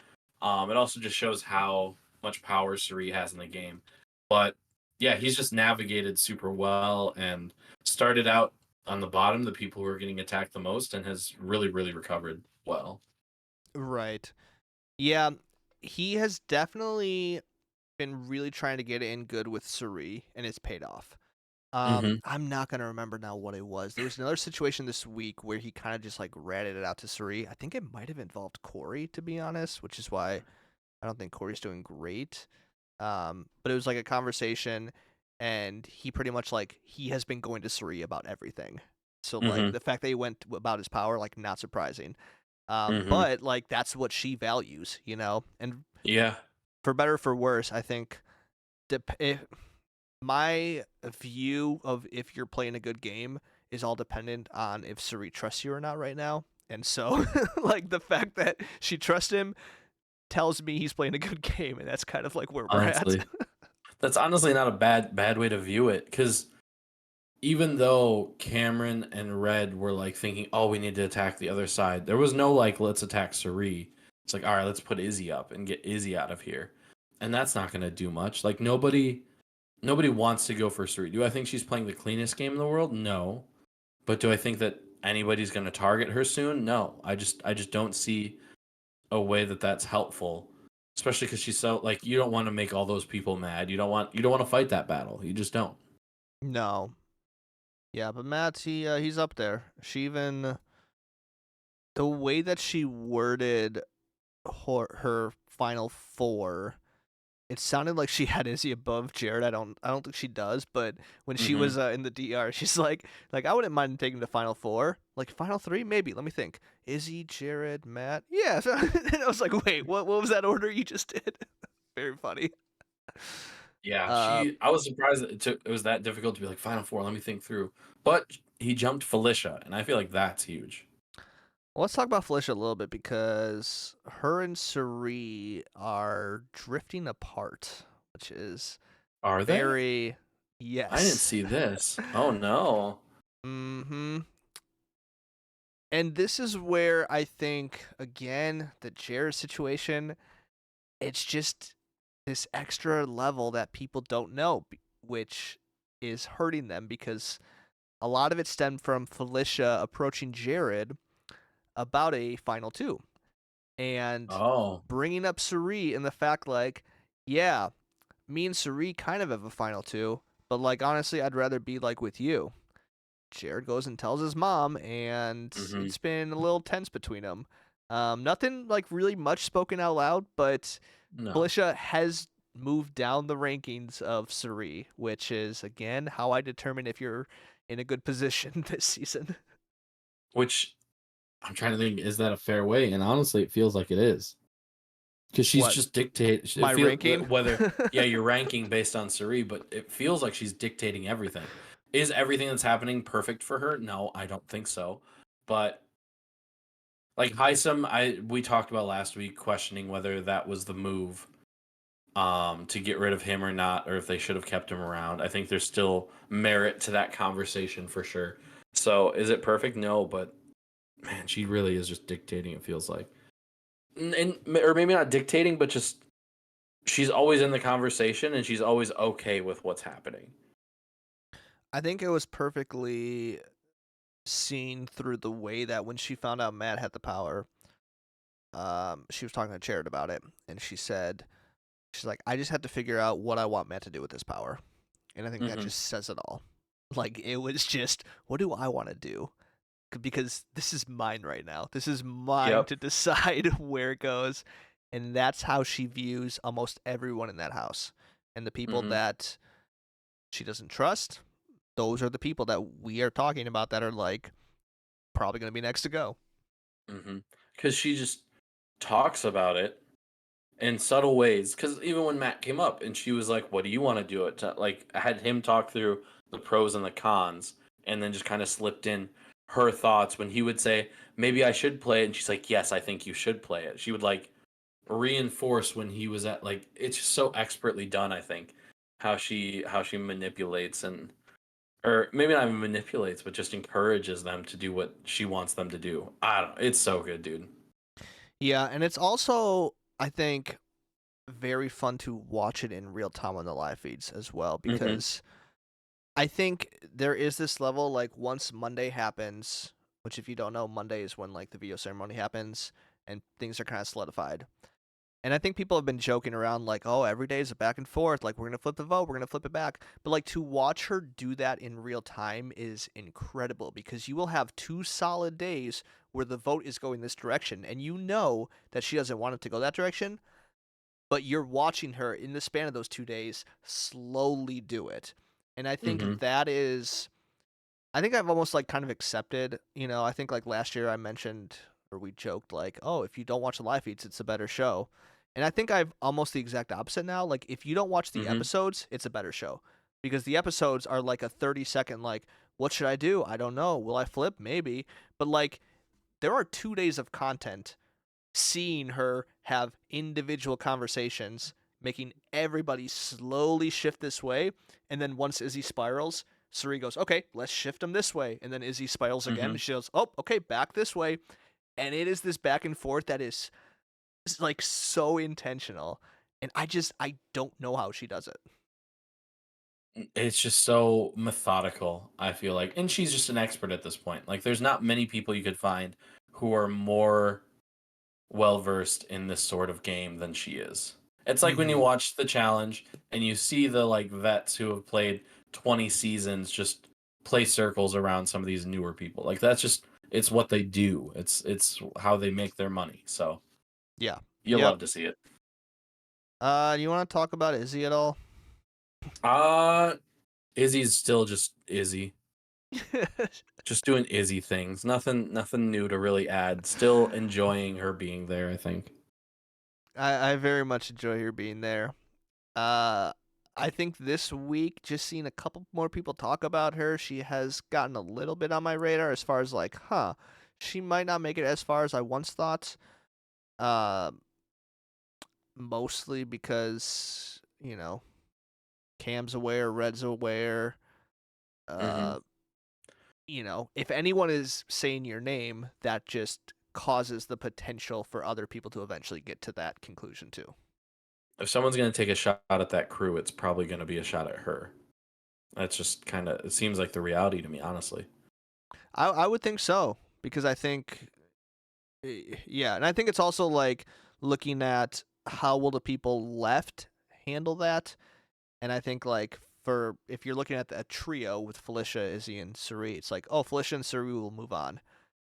It also just shows how much power Suri has in the game. But yeah, he's just navigated super well and started out on the bottom, the people who are getting attacked the most, and has really, really recovered well. Right. Yeah, he has definitely been really trying to get in good with Suri, and it's paid off. Mm-hmm. I'm not gonna remember now what it was. There was another situation this week where he kind of just like ratted it out to Suri. I think it might have involved Corey, to be honest, which is why I don't think Corey's doing great. But it was like a conversation, and he pretty much like he has been going to Suri about everything. So like Mm-hmm. the fact that he went about his power, like not surprising. Mm-hmm. But like that's what she values, you know. And Yeah. for better or for worse, I think my view of if you're playing a good game is all dependent on if Suri trusts you or not right now. And so, like the fact that she trusts him tells me he's playing a good game, and that's kind of like where we're at. Honestly, that's honestly not a bad way to view it, because even though Cameron and Red were like thinking, "Oh, we need to attack the other side," there was no like, "Let's attack Suri." It's like, all right, let's put Izzy up and get Izzy out of here, and that's not going to do much. Like nobody wants to go for Suri. Do I think she's playing the cleanest game in the world? No, but do I think that anybody's going to target her soon? No, I just don't see a way that that's helpful, especially because she's so, like, you don't want to make all those people mad. You don't want to fight that battle. You just don't. No, yeah, but Matt, he's up there. She even the way that she worded her final four, it sounded like she had Izzy above Jared. I don't think she does, but when she Mm-hmm. was in the DR, she's like I wouldn't mind taking the final four, like final three maybe. Let me think: Izzy, Jared, Matt. Yeah, and I was like, wait, what was that order you just did? Very funny. Yeah, Uh, I was surprised that it was that difficult to be like final four. Let me think through. But he jumped Felicia, and I feel like that's huge. let's talk about Felicia a little bit because her and Suri are drifting apart, which is Are they? very I didn't yes. see this. Oh no. Mm-hmm. And this is where I think again the Jared situation, it's just this extra level that people don't know, which is hurting them because a lot of it stemmed from Felicia approaching Jared about a final two, and Oh. bringing up Suri and the fact like, yeah, me and Suri kind of have a final two, but like honestly, I'd rather be like with you. Jared goes and tells his mom, and Hmm. it's been a little tense between them. Nothing like really much spoken out loud, but No. Felicia has moved down the rankings of Suri, which is again how I determine if you're in a good position this season. Which I'm trying to think, is that a fair way? And honestly, it feels like it is. Because she's What, just dictate. my It feel ranking? whether Yeah, you're ranking based on Suri, but it feels like she's dictating everything. Is everything that's happening perfect for her? No, I don't think so. But like Heisem, we talked about last week, questioning whether that was the move to get rid of him or not, or if they should have kept him around. I think there's still merit to that conversation for sure. So is it perfect? No, but man, she really is just dictating, it feels like. Or maybe not dictating, but just she's always in the conversation and she's always okay with what's happening. I think it was perfectly seen through the way that when she found out Matt had the power, she was talking to Jared about it, and she said, she's like, I just had to figure out what I want Matt to do with this power. And I think that Mhm. just says it all. Like, it was just, what do I want to do? Because this is mine right now. This is mine Yep. to decide where it goes. And that's how she views almost everyone in that house. And the people Mhm. that she doesn't trust, those are the people that we are talking about that are like probably going to be next to go. Because she just talks about it in subtle ways. Because even when Matt came up and she was like, "What do you want to do it?" Like, I had him talk through the pros and the cons, and then just kind of slipped in her thoughts when he would say, "Maybe I should play it," and she's like, "Yes, I think you should play it." She would like reinforce when he was at like it's just so expertly done. I think how she manipulates and or maybe not even manipulates, but just encourages them to do what she wants them to do. I don't know. It's so good, dude. Yeah, and it's also, I think, very fun to watch it in real time on the live feeds as well, Mm-hmm. because I think there is this level like once Monday happens, which if you don't know, Monday is when like the video ceremony happens and things are kind of solidified. And I think people have been joking around like, oh, every day is a back and forth. Like, we're going to flip the vote, we're going to flip it back. But like to watch her do that in real time is incredible because you will have 2 solid days where the vote is going this direction. And you know that she doesn't want it to go that direction, but you're watching her in the span of those 2 days slowly do it. And I Mm-hmm. think that is, I think I've almost like kind of accepted, I think like last year I mentioned or we joked like, oh, if you don't watch the live feeds, it's a better show. And I think I've almost the exact opposite now. Like, if you don't watch the Mm-hmm. episodes, it's a better show because the episodes are like a 30-second, like, what should I do? I don't know. Will I flip? Maybe. But like, there are 2 days of content seeing her have individual conversations, making everybody slowly shift this way. And then once Izzy spirals, Suri goes, okay, let's shift him this way. And then Izzy spirals again. Mm-hmm. And she goes, oh, okay, back this way. And it is this back and forth that is like so intentional. And I don't know how she does it. It's just so methodical, I feel like. And she's just an expert at this point. Like, there's not many people you could find who are more well versed in this sort of game than she is. It's like when you Mm-hmm. watch the challenge and you see the like vets who have played 20 seasons just play circles around some of these newer people. Like, that's just it's what they do. It's how they make their money. So Yeah. you Yep. love to see it. You want to talk about Izzy at all? Uh Izzy's still just Izzy. Just doing Izzy things. Nothing new to really add. Still enjoying her being there, I think. I very much enjoy her being there. Uh, I think this week, just seeing a couple more people talk about her, she has gotten a little bit on my radar as far as like, she might not make it as far as I once thought. Uh, Mostly because, Cam's aware, Red's aware. Hmm. Uh, if anyone is saying your name, that just causes the potential for other people to eventually get to that conclusion too. If someone's gonna take a shot at that crew, it's probably gonna be a shot at her. That's just kind of it seems like the reality to me, honestly. I would think so because I think Yeah, and I think it's also like looking at how will the people left handle that, and I think like for if you're looking at a trio with Felicia, Izzy, and Suri, it's like, oh, Felicia and Suri will move on,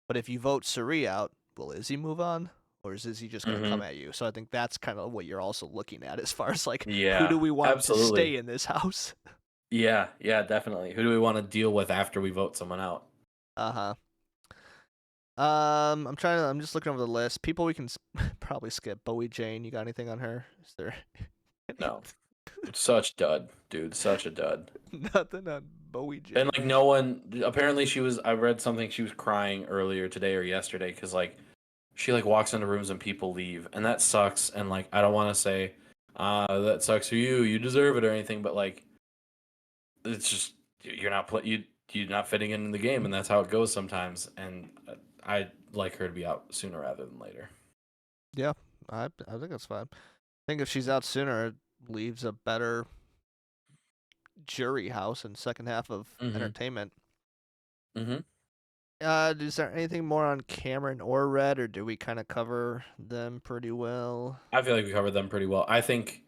but if you vote Suri out, will Izzy move on, or is Izzy just gonna come Hmm. at you? So I think that's kind of what you're also looking at as far as like who do Yeah, we want to absolutely. stay in this house? Yeah, yeah, definitely. Who do we want to deal with after we vote someone out? Uh huh. I'm just looking over the list. People we can probably skip. Bowie Jane, you got anything on her? Is there No, such dud, dude, such a dud. nothing on Bowie And Jane? like no one, apparently she was. I read something. She was crying earlier today or yesterday because like she like walks into rooms and people leave, and that sucks. And like I don't want to say, that sucks for you. You deserve it or anything, but like it's just you're not you're not fitting in the game, and that's how it goes sometimes. And I'd like her to be out sooner rather than later. Yeah, I think that's fine. I think if she's out sooner, it leaves a better jury house and second half of Mm-hmm. entertainment. Mm-hmm. Is there anything more on Cameron or Red, or do we kind of cover them pretty well? I feel like we covered them pretty well. I think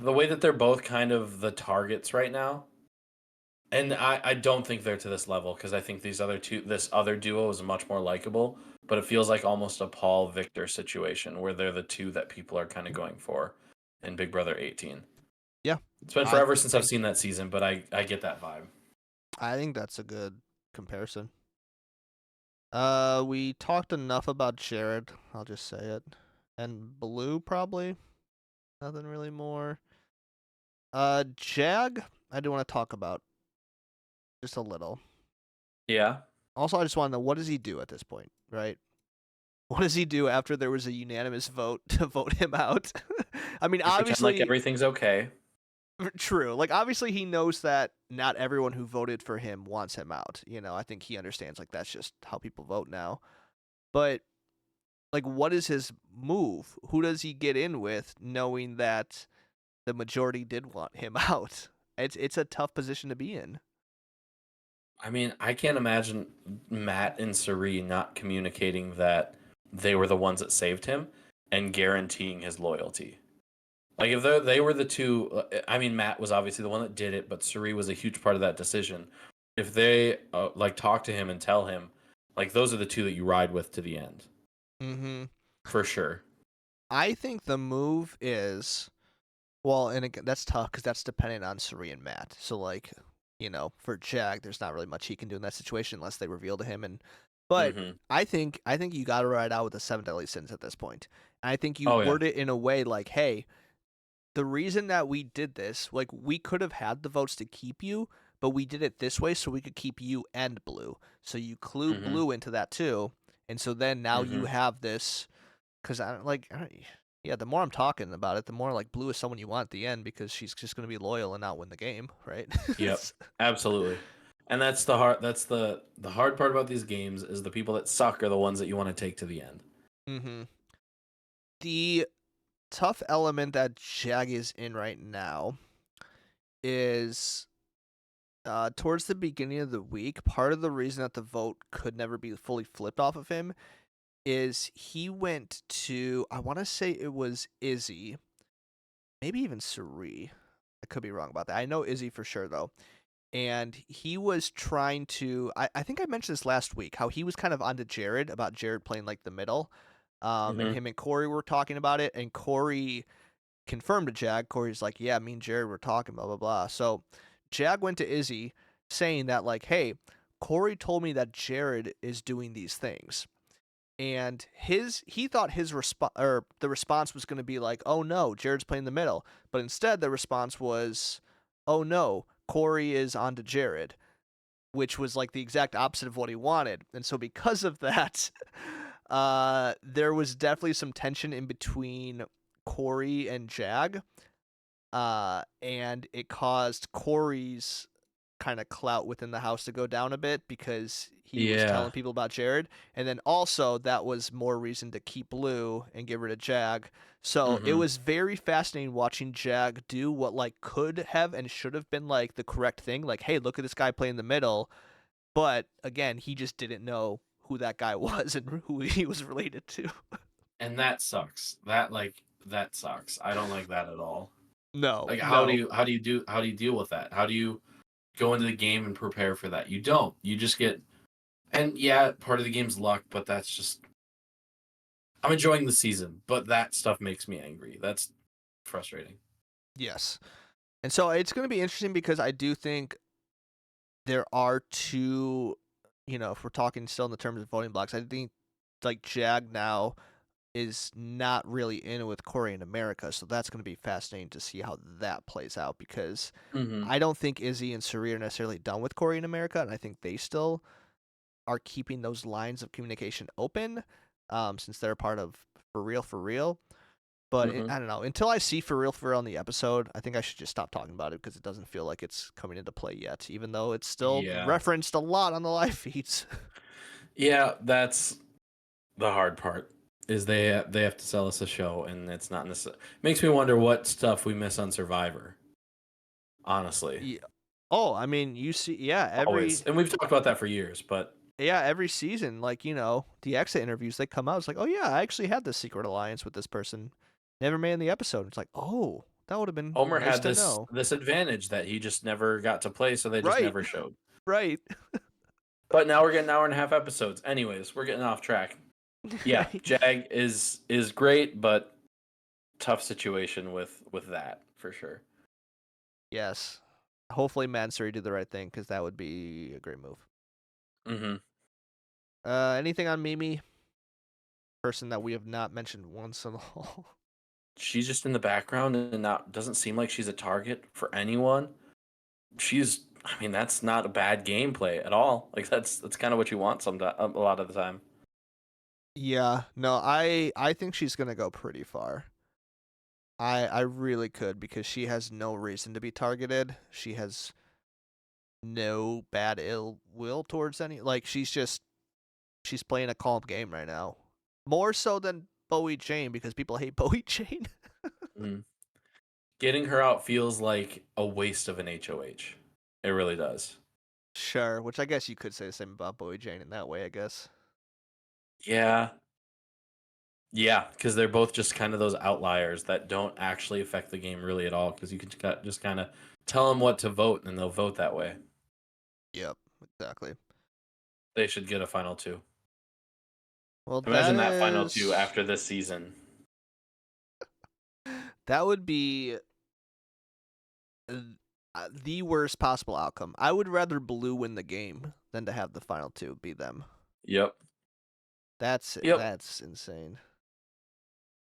the way that they're both kind of the targets right now, and I don't think they're to this level because I think this other duo is much more likable, but it feels like almost a Paul Victor situation where they're the two that people are kind of going for in Big Brother 18. Yeah, It's been I forever since I've think seen that season, but I get that vibe. I think that's a good comparison. We talked enough about Jared. I'll just say it, and Blue probably nothing really more. Jag, I do want to talk about just a little. Yeah. Also, I just want to know what does he do at this point, right? What does he do after there was a unanimous vote to vote him out? I mean, You pretend like obviously, everything's okay. true. Like, obviously, he knows that not everyone who voted for him wants him out. You know, I think he understands like that's just how people vote now. But like, what is his move? Who does he get in with, knowing that the majority did want him out? It's a tough position to be in. I mean, I can't imagine Matt and Suri not communicating that they were the ones that saved him and guaranteeing his loyalty. Like if they were the two, I mean, Matt was obviously the one that did it, but Suri was a huge part of that decision. If they like talk to him and tell him, like those are the two that you ride with to the end, Mm-hmm. for sure. I think the move is well, and again, that's tough because that's dependent on Suri and Matt. So like, you know, for Jag, there's not really much he can do in that situation unless they reveal to him. And but Hmm. I think you got to ride out with the seven deadly sins at this point. And I think you Oh yeah. word it in a way like, hey, the reason that we did this, like we could have had the votes to keep you, but we did it this way so we could keep you and Blue. So you clue Hmm. Blue into that too, and so then now you Hmm. have this because yeah, the more I'm talking about it, the more like Blue is someone you want at the end because she's just going to be loyal and not win the game, right? Yep. Absolutely. And that's the hard. That's the hard part about these games is the people that suck are the ones that you want to take to the end. Mm-hmm. The tough element that Jag is in right now is towards the beginning of the week. Part of the reason that the vote could never be fully flipped off of him is he went to, I want to say it was Izzy, maybe even Suri. I could be wrong about that. I know Izzy for sure though. And he was trying to I think I mentioned this last week, how he was kind of onto Jared about Jared playing like the middle. And Hmm. him and Corey were talking about it, and Corey confirmed to Jag. Corey's like, yeah, me and Jared were talking, blah blah blah. So Jag went to Izzy saying that like, hey, Corey told me that Jared is doing these things. And he thought his response or the response was going to be like, oh no, Jared's playing the middle. But instead the response was, oh no, Corey is onto Jared, which was like the exact opposite of what he wanted. And so because of that, there was definitely some tension in between Corey and Jag. And it caused Corey's kind of clout within the house to go down a bit because he was Yeah. telling people about Jared. And then also that was more reason to keep Blue and get rid of Jag. So it Hmm. was very fascinating watching Jag do what like could have and should have been like the correct thing. Like, hey, look at this guy playing the middle. But again, he just didn't know who that guy was and who he was related to. And that sucks. That sucks. I don't like that at all. No, Like how do no. you deal with that? How do you go into the game and prepare for that? You don't. You just get, and yeah, part of the game's luck, but that's just, I'm enjoying the season, but that stuff makes me angry. That's frustrating. Yes. And so it's going to be interesting because I do think there are two, if we're talking still in the terms of voting blocks, I think like Jag now is not really in with Corey in America, so that's going to be fascinating to see how that plays out because Mm-hmm. I don't think Izzy and Suri are necessarily done with Corey in America, and I think they still are keeping those lines of communication open, since they're part of For Real. But Mm-hmm. I don't know. Until I see For Real in the episode, I think I should just stop talking about it because it doesn't feel like it's coming into play yet, even though it's still Yeah. referenced a lot on the live feeds. Yeah, that's the hard part. Is they have to sell us a show, and it's not necessarily makes me wonder what stuff we miss on Survivor. Honestly, Yeah. Oh, I mean, you see, always, and we've talked about that for years. But every season, like the exit interviews, they come out. It's like, oh yeah, I actually had this secret alliance with this person. Never made in the episode. It's like, oh, that would have been Omer nice had to this know. this advantage that he just never got to play, so they just Right, never showed. right. But now we're getting hour and a half episodes. Anyways, we're getting off track. Yeah, Jag is great, but tough situation with that for sure. Yes. Hopefully, Mansuri did the right thing because that would be a great move. Mm-hmm. Anything on Mimi? Person that we have not mentioned once at all. She's just in the background and not doesn't seem like she's a target for anyone. I mean, that's not a bad gameplay at all. Like that's kind of what you want a lot of the time. Yeah, no, I think she's gonna go pretty far. I really could because she has no reason to be targeted. She has no bad ill will towards any, like she's playing a calm game right now. More so than Bowie Jane because people hate Bowie Jane. Mm. Getting her out feels like a waste of an HOH. It really does. Sure, which I guess you could say the same about Bowie Jane in that way, I guess. Yeah. Yeah, because they're both just kind of those outliers that don't actually affect the game really at all. Because you can just kind of tell them what to vote, and they'll vote that way. Yep, exactly. They should get a final two. Well, Imagine that final two after this season. That would be the worst possible outcome. I would rather Blue win the game than to have the final two be them. Yep. That's Yep. insane.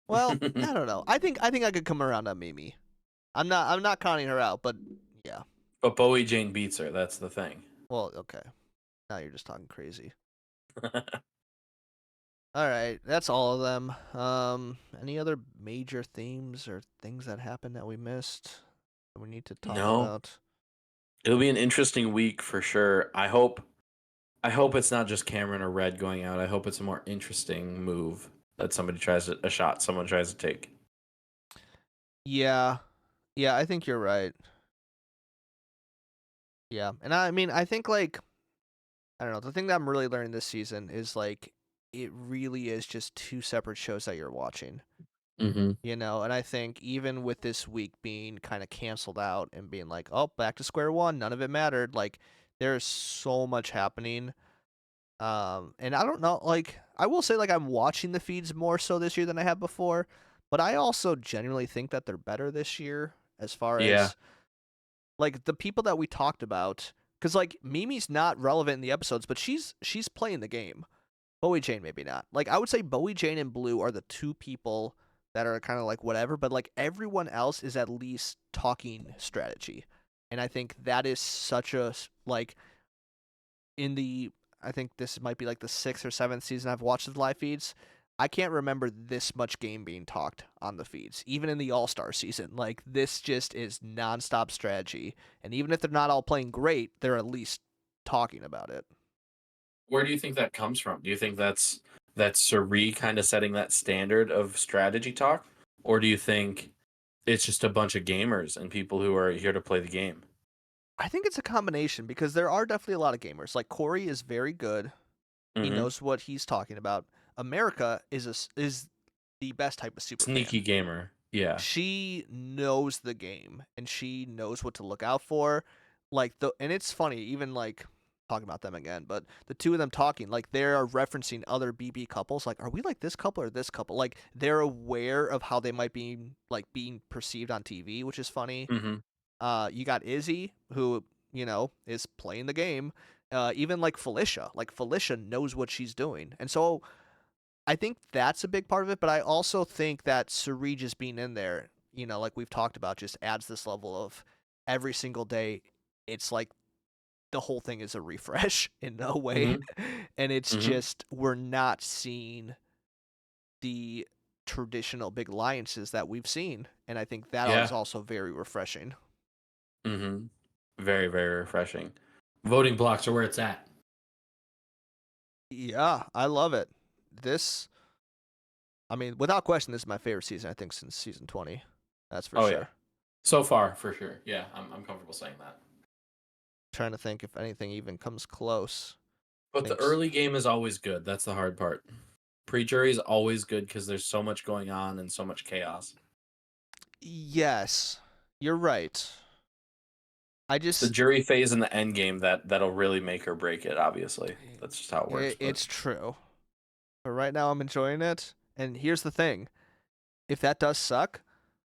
Well, I don't know. I think I could come around on Mimi. I'm not counting her out, but yeah. But Bowie Jane beats her. That's the thing. Well, okay. Now you're just talking crazy. All right, that's all of them. Any other major themes or things that happened that we missed that we need to talk about? It'll be an interesting week for sure. I hope it's not just Cameron or Red going out. I hope it's a more interesting move that someone tries to take. Yeah, I think you're right. Yeah, and I mean, I think like, I don't know. The thing that I'm really learning this season is like, it really is just two separate shows that you're watching. Mm-hmm. And I think even with this week being kind of canceled out and being like, oh, back to square one, none of it mattered. Like, there's so much happening. And I don't know, like, I will say, like, I'm watching the feeds more so this year than I have before, but I also genuinely think that they're better this year as far as, like, the people that we talked about. Because, like, Mimi's not relevant in the episodes, but she's playing the game. Bowie Jane, maybe not. Like, I would say Bowie Jane and Blue are the two people that are kind of like whatever, but like everyone else is at least talking strategy. And I think that is such a, like, I think this might be like the 6th or 7th season I've watched the live feeds. I can't remember this much game being talked on the feeds, even in the All-Star season. Like, this just is nonstop strategy. And even if they're not all playing great, they're at least talking about it. Where do you think that comes from? Do you think that's Suri kind of setting that standard of strategy talk? Or do you think it's just a bunch of gamers and people who are here to play the game? I think it's a combination because there are definitely a lot of gamers. Like, Corey is very good. He Mhm. knows what he's talking about. America is the best type of super Sneaky fan. gamer. Yeah. She knows the game and she knows what to look out for. And it's funny, even like talking about them again, but the two of them talking, like they're referencing other BB couples, like, are we like this couple or this couple? Like they're aware of how they might be like being perceived on TV, which is funny. Mhm. You got Izzy, who, is playing the game. Even like Felicia knows what she's doing. And so I think that's a big part of it, but I also think that Suri just being in there, like we've talked about, just adds this level of every single day. It's like the whole thing is a refresh in no way. Mhm. And it's Mhm. just, we're not seeing the traditional big alliances that we've seen. And I think that is Yeah. also very refreshing. Mhm. Very, very refreshing. Voting blocks are where it's at. Yeah, I love it. This, I mean, without question, this is my favorite season, I think, since season 20. That's for Oh yeah. sure. So far, for sure. Yeah, I'm comfortable saying that. Trying to think if anything even comes close. But the Thanks. early game is always good. That's the hard part. Pre-jury is always good because there's so much going on and so much chaos. Yes, you're right. I It's the just, jury phase and the end game that'll really make or break it. Obviously, that's just how it works. But it's true. But right now I'm enjoying it. And here's the thing: if that does suck,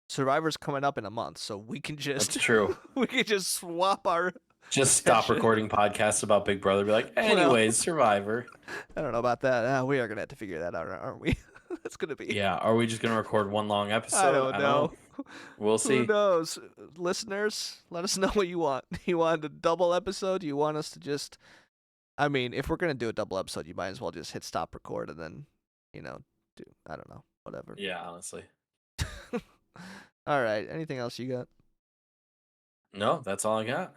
Survivor's coming up in a month, so we can that's just true. we can just swap our Just stop attention. recording podcasts about Big Brother. Be like, Well, anyways, Survivor. I don't know about that. We are gonna have to figure that out, aren't we? That's gonna be. Yeah, are we just gonna record one long I episode? don't I don't know. know. We'll Who see. knows? Listeners, let us know what you want. You want a double episode? You want us to just? I mean, if we're gonna do a double episode, you might as well just hit stop record and then, do, I don't know, whatever. Yeah, honestly. All right. Anything else you got? No, that's all I got.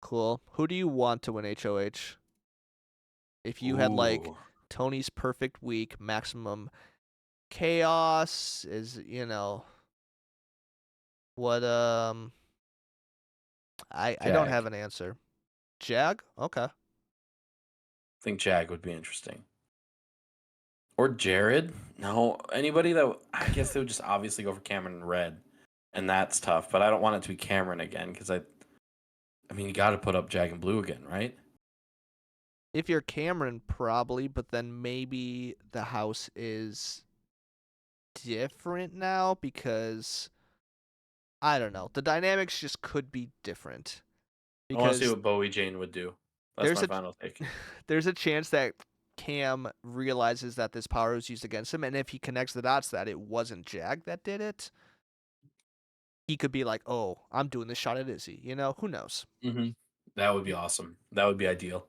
Cool. Who do you want to win HOH? If you had like Ooh. Tony's perfect week, maximum chaos is, what I don't Jag. have an answer. Jag? Okay. I think Jag would be interesting. Or Jared? No, anybody that I guess they would just obviously go for Cameron and Red, and that's tough. But I don't want it to be Cameron again because I mean, you got to put up Jag and Blue again, right? If you're Cameron, probably, but then maybe the house is different now because I don't know. The dynamics just could be different I want to see because what Bowie Jane would do. That's there's my a final take. there's a chance that Cam realizes that this power was used against him, and if he connects the dots that it wasn't Jag that did it, he could be like, "Oh, I'm doing this shot at Izzy." Who knows? Hmm. That would be awesome. That would be ideal.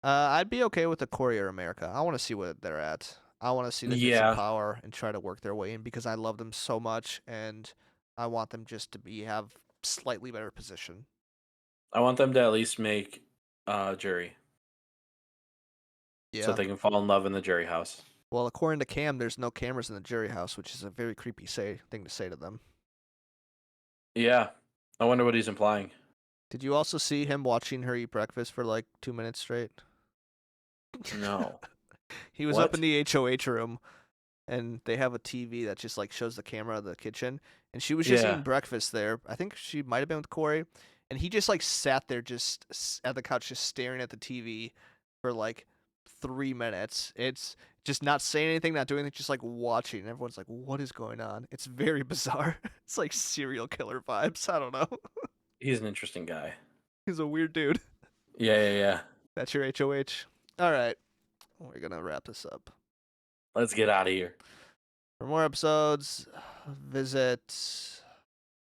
I'd be okay with the Courier America. I want to see what they're at. I want to see them get some Yeah, power and try to work their way in because I love them so much, and I want them just to have slightly better position. I want them to at least make jury so Yeah. they can fall in love in the jury house. Well, according to Cam, there's no cameras in the jury house, which is a very creepy thing to say to them. Yeah, I wonder what he's implying. Did you also see him watching her eat breakfast for like 2 minutes straight? No. He was up in What? the HOH room, and they have a TV that just like shows the camera of the kitchen, and she was just Yeah. eating breakfast there. I think she might have been with Corey, and he just like sat there just at the couch, just staring at the TV for like 3 minutes. It's just not saying anything, not doing anything, just like watching. And everyone's like, "What is going on?" It's very bizarre. It's like serial killer vibes. I don't know. He's an interesting guy. He's a weird dude. Yeah. That's your HOH. All right, we're gonna wrap this up. Let's get out of here. For more episodes, visit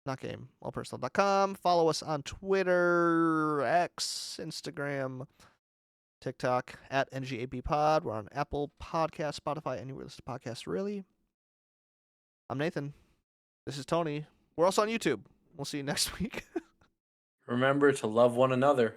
notgameallpersonal.com. Follow us on Twitter, X, Instagram, TikTok at NGABpod. We're on Apple Podcasts, Spotify, anywhere listen to podcasts, really. I'm Nathan. This is Tony. We're also on YouTube. We'll see you next week. Remember to love one another.